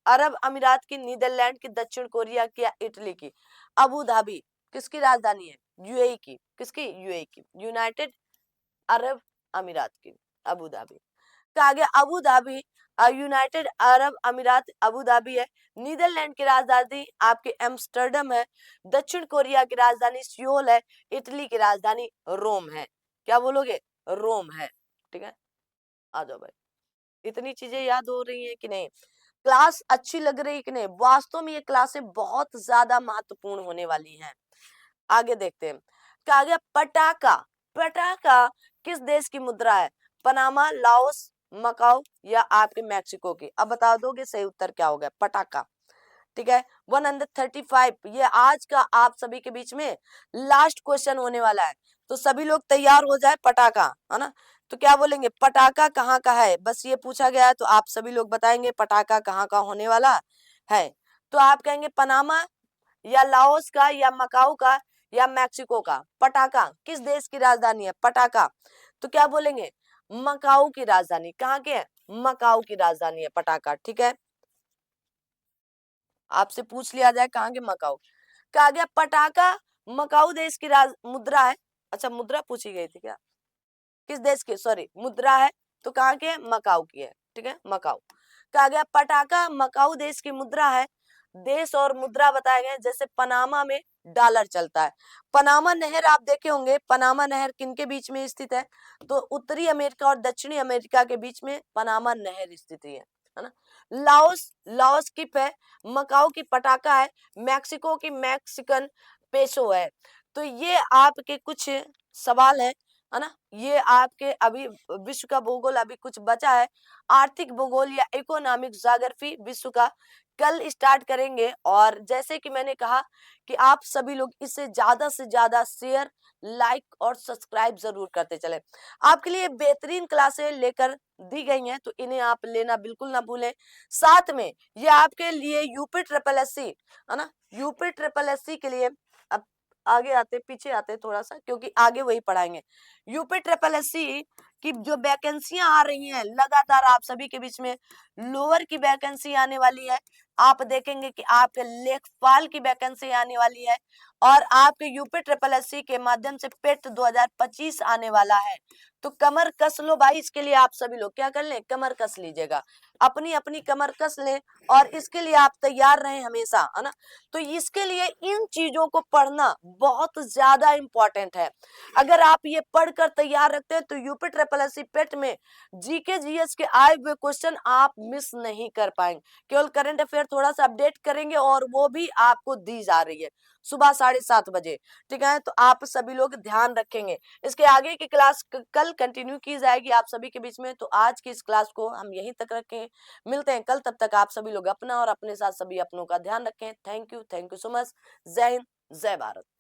अरब अमीरात की, नीदरलैंड की, दक्षिण कोरिया की, या इटली की? अबू धाबी किसकी राजधानी है? UAE की। किसकी? UAE की, यूनाइटेड अरब अमीरात की, अबू धाबी। कहा गया अबू धाबी यूनाइटेड अरब अमीरात अबू धाबी है। नीदरलैंड की राजधानी आपके एम्स्टर्डम है। दक्षिण कोरिया की राजधानी सियोल है। इटली की राजधानी रोम है। क्या बोलोगे? रोम है, ठीक है। आ जाओ भाई, इतनी चीजें याद हो रही है कि नहीं? क्लास अच्छी लग रही है कि नहीं? वास्तव में ये क्लासें बहुत ज्यादा महत्वपूर्ण होने वाली हैं। आगे देखते हैं, कहा गया पटाका, पटाका किस देश की मुद्रा है? पनामा, लाओस, मकाओ, या आपके मैक्सिको की? अब बता दोगे सही उत्तर क्या होगा? पटाका, ठीक है। 135, ये आज का आप सभी के बीच में लास्ट क्वेश्चन होने वाला है, तो सभी लोग तैयार हो जाए। पटाका, है ना? तो क्या बोलेंगे? पटाका कहाँ का है? बस ये पूछा गया है तो आप सभी लोग बताएंगे पटाका कहाँ का होने वाला है। तो आप कहेंगे पनामा, या लाओस का, या मकाऊ का, या मैक्सिको का? पटाका किस देश की राजधानी है? पटाका, तो क्या बोलेंगे? मकाऊ की राजधानी। कहाँ के है? मकाऊ की राजधानी है पटाका, ठीक है। आपसे पूछ लिया जाए कहाँ के? मकाऊ। कहा गया पटाका मकाऊ देश की मुद्रा है। अच्छा, मुद्रा पूछी गई थी क्या? किस देश की? सॉरी, मुद्रा है, तो कहाँ की है? मकाऊ की है, ठीक है, मकाऊ। कहा गया पटाका मकाऊ देश की मुद्रा है। देश और मुद्रा बताए गए, जैसे पनामा में डॉलर चलता है। पनामा नहर आप देखे होंगे, पनामा नहर किनके बीच में स्थित है? तो उत्तरी अमेरिका और दक्षिणी अमेरिका के बीच में पनामा नहर स्थित है ना। लाओस, लाओस की पे, मकाऊ की पटाका है, मैक्सिको की मैक्सिकन पेसो है। तो ये आपके कुछ सवाल है है ना। ये आपके अभी विश्व का भूगोल अभी कुछ बचा है, आर्थिक भूगोल या इकोनॉमिक ज्योग्राफी विश्व का कल स्टार्ट करेंगे। और जैसे कि मैंने कहा कि आप सभी लोग इसे ज्यादा से ज्यादा शेयर, लाइक और सब्सक्राइब जरूर करते चले। आपके लिए बेहतरीन क्लासें लेकर दी गई हैं, तो इन्हें आप लेना बिल्कुल ना भूलें। साथ में ये आपके लिए यूपी ट्रिपल एससी, है ना, यूपी ट्रिपल एससी के लिए अब आगे आते पीछे आते थोड़ा सा, क्योंकि आगे वही पढ़ाएंगे। यूपी ट्रिपल एससी की जो वैकेंसियां आ रही हैं लगातार आप सभी के बीच में, लोअर की वैकेंसी आने वाली है, आप देखेंगे कि आपके लेखपाल की वैकेंसी आने वाली है, और आपके यूपी ट्रिपल एससी के माध्यम से पेट 2025 आने वाला है। तो कमर कस लो भाई, इसके लिए आप सभी लोग क्या कर लें, कमर कस लीजिएगा, अपनी अपनी कमर कस लें, और इसके लिए आप तैयार रहें हमेशा, है ना। तो इसके लिए इन चीजों को पढ़ना बहुत ज्यादा इंपॉर्टेंट है। अगर आप ये पढ़कर तैयार रखते हैं तो यूपी ट्रिपल एससी पेट में जीके जीएस के आए हुए क्वेश्चन आप मिस नहीं कर पाएंगे। केवल करंट अफेयर थोड़ा सा अपडेट करेंगे, और वो भी आपको दी जा रही है सुबह 7:30 बजे। ठीक है, तो आप सभी लोग ध्यान रखेंगे। इसके आगे की क्लास कल कंटिन्यू की जाएगी आप सभी के बीच में। तो आज की इस क्लास को हम यहीं तक रखें, मिलते हैं कल। तब तक आप सभी लोग अपना और अपने साथ सभी अपनों का ध्यान रखें। Thank you so much. जय हिंद, जय भारत।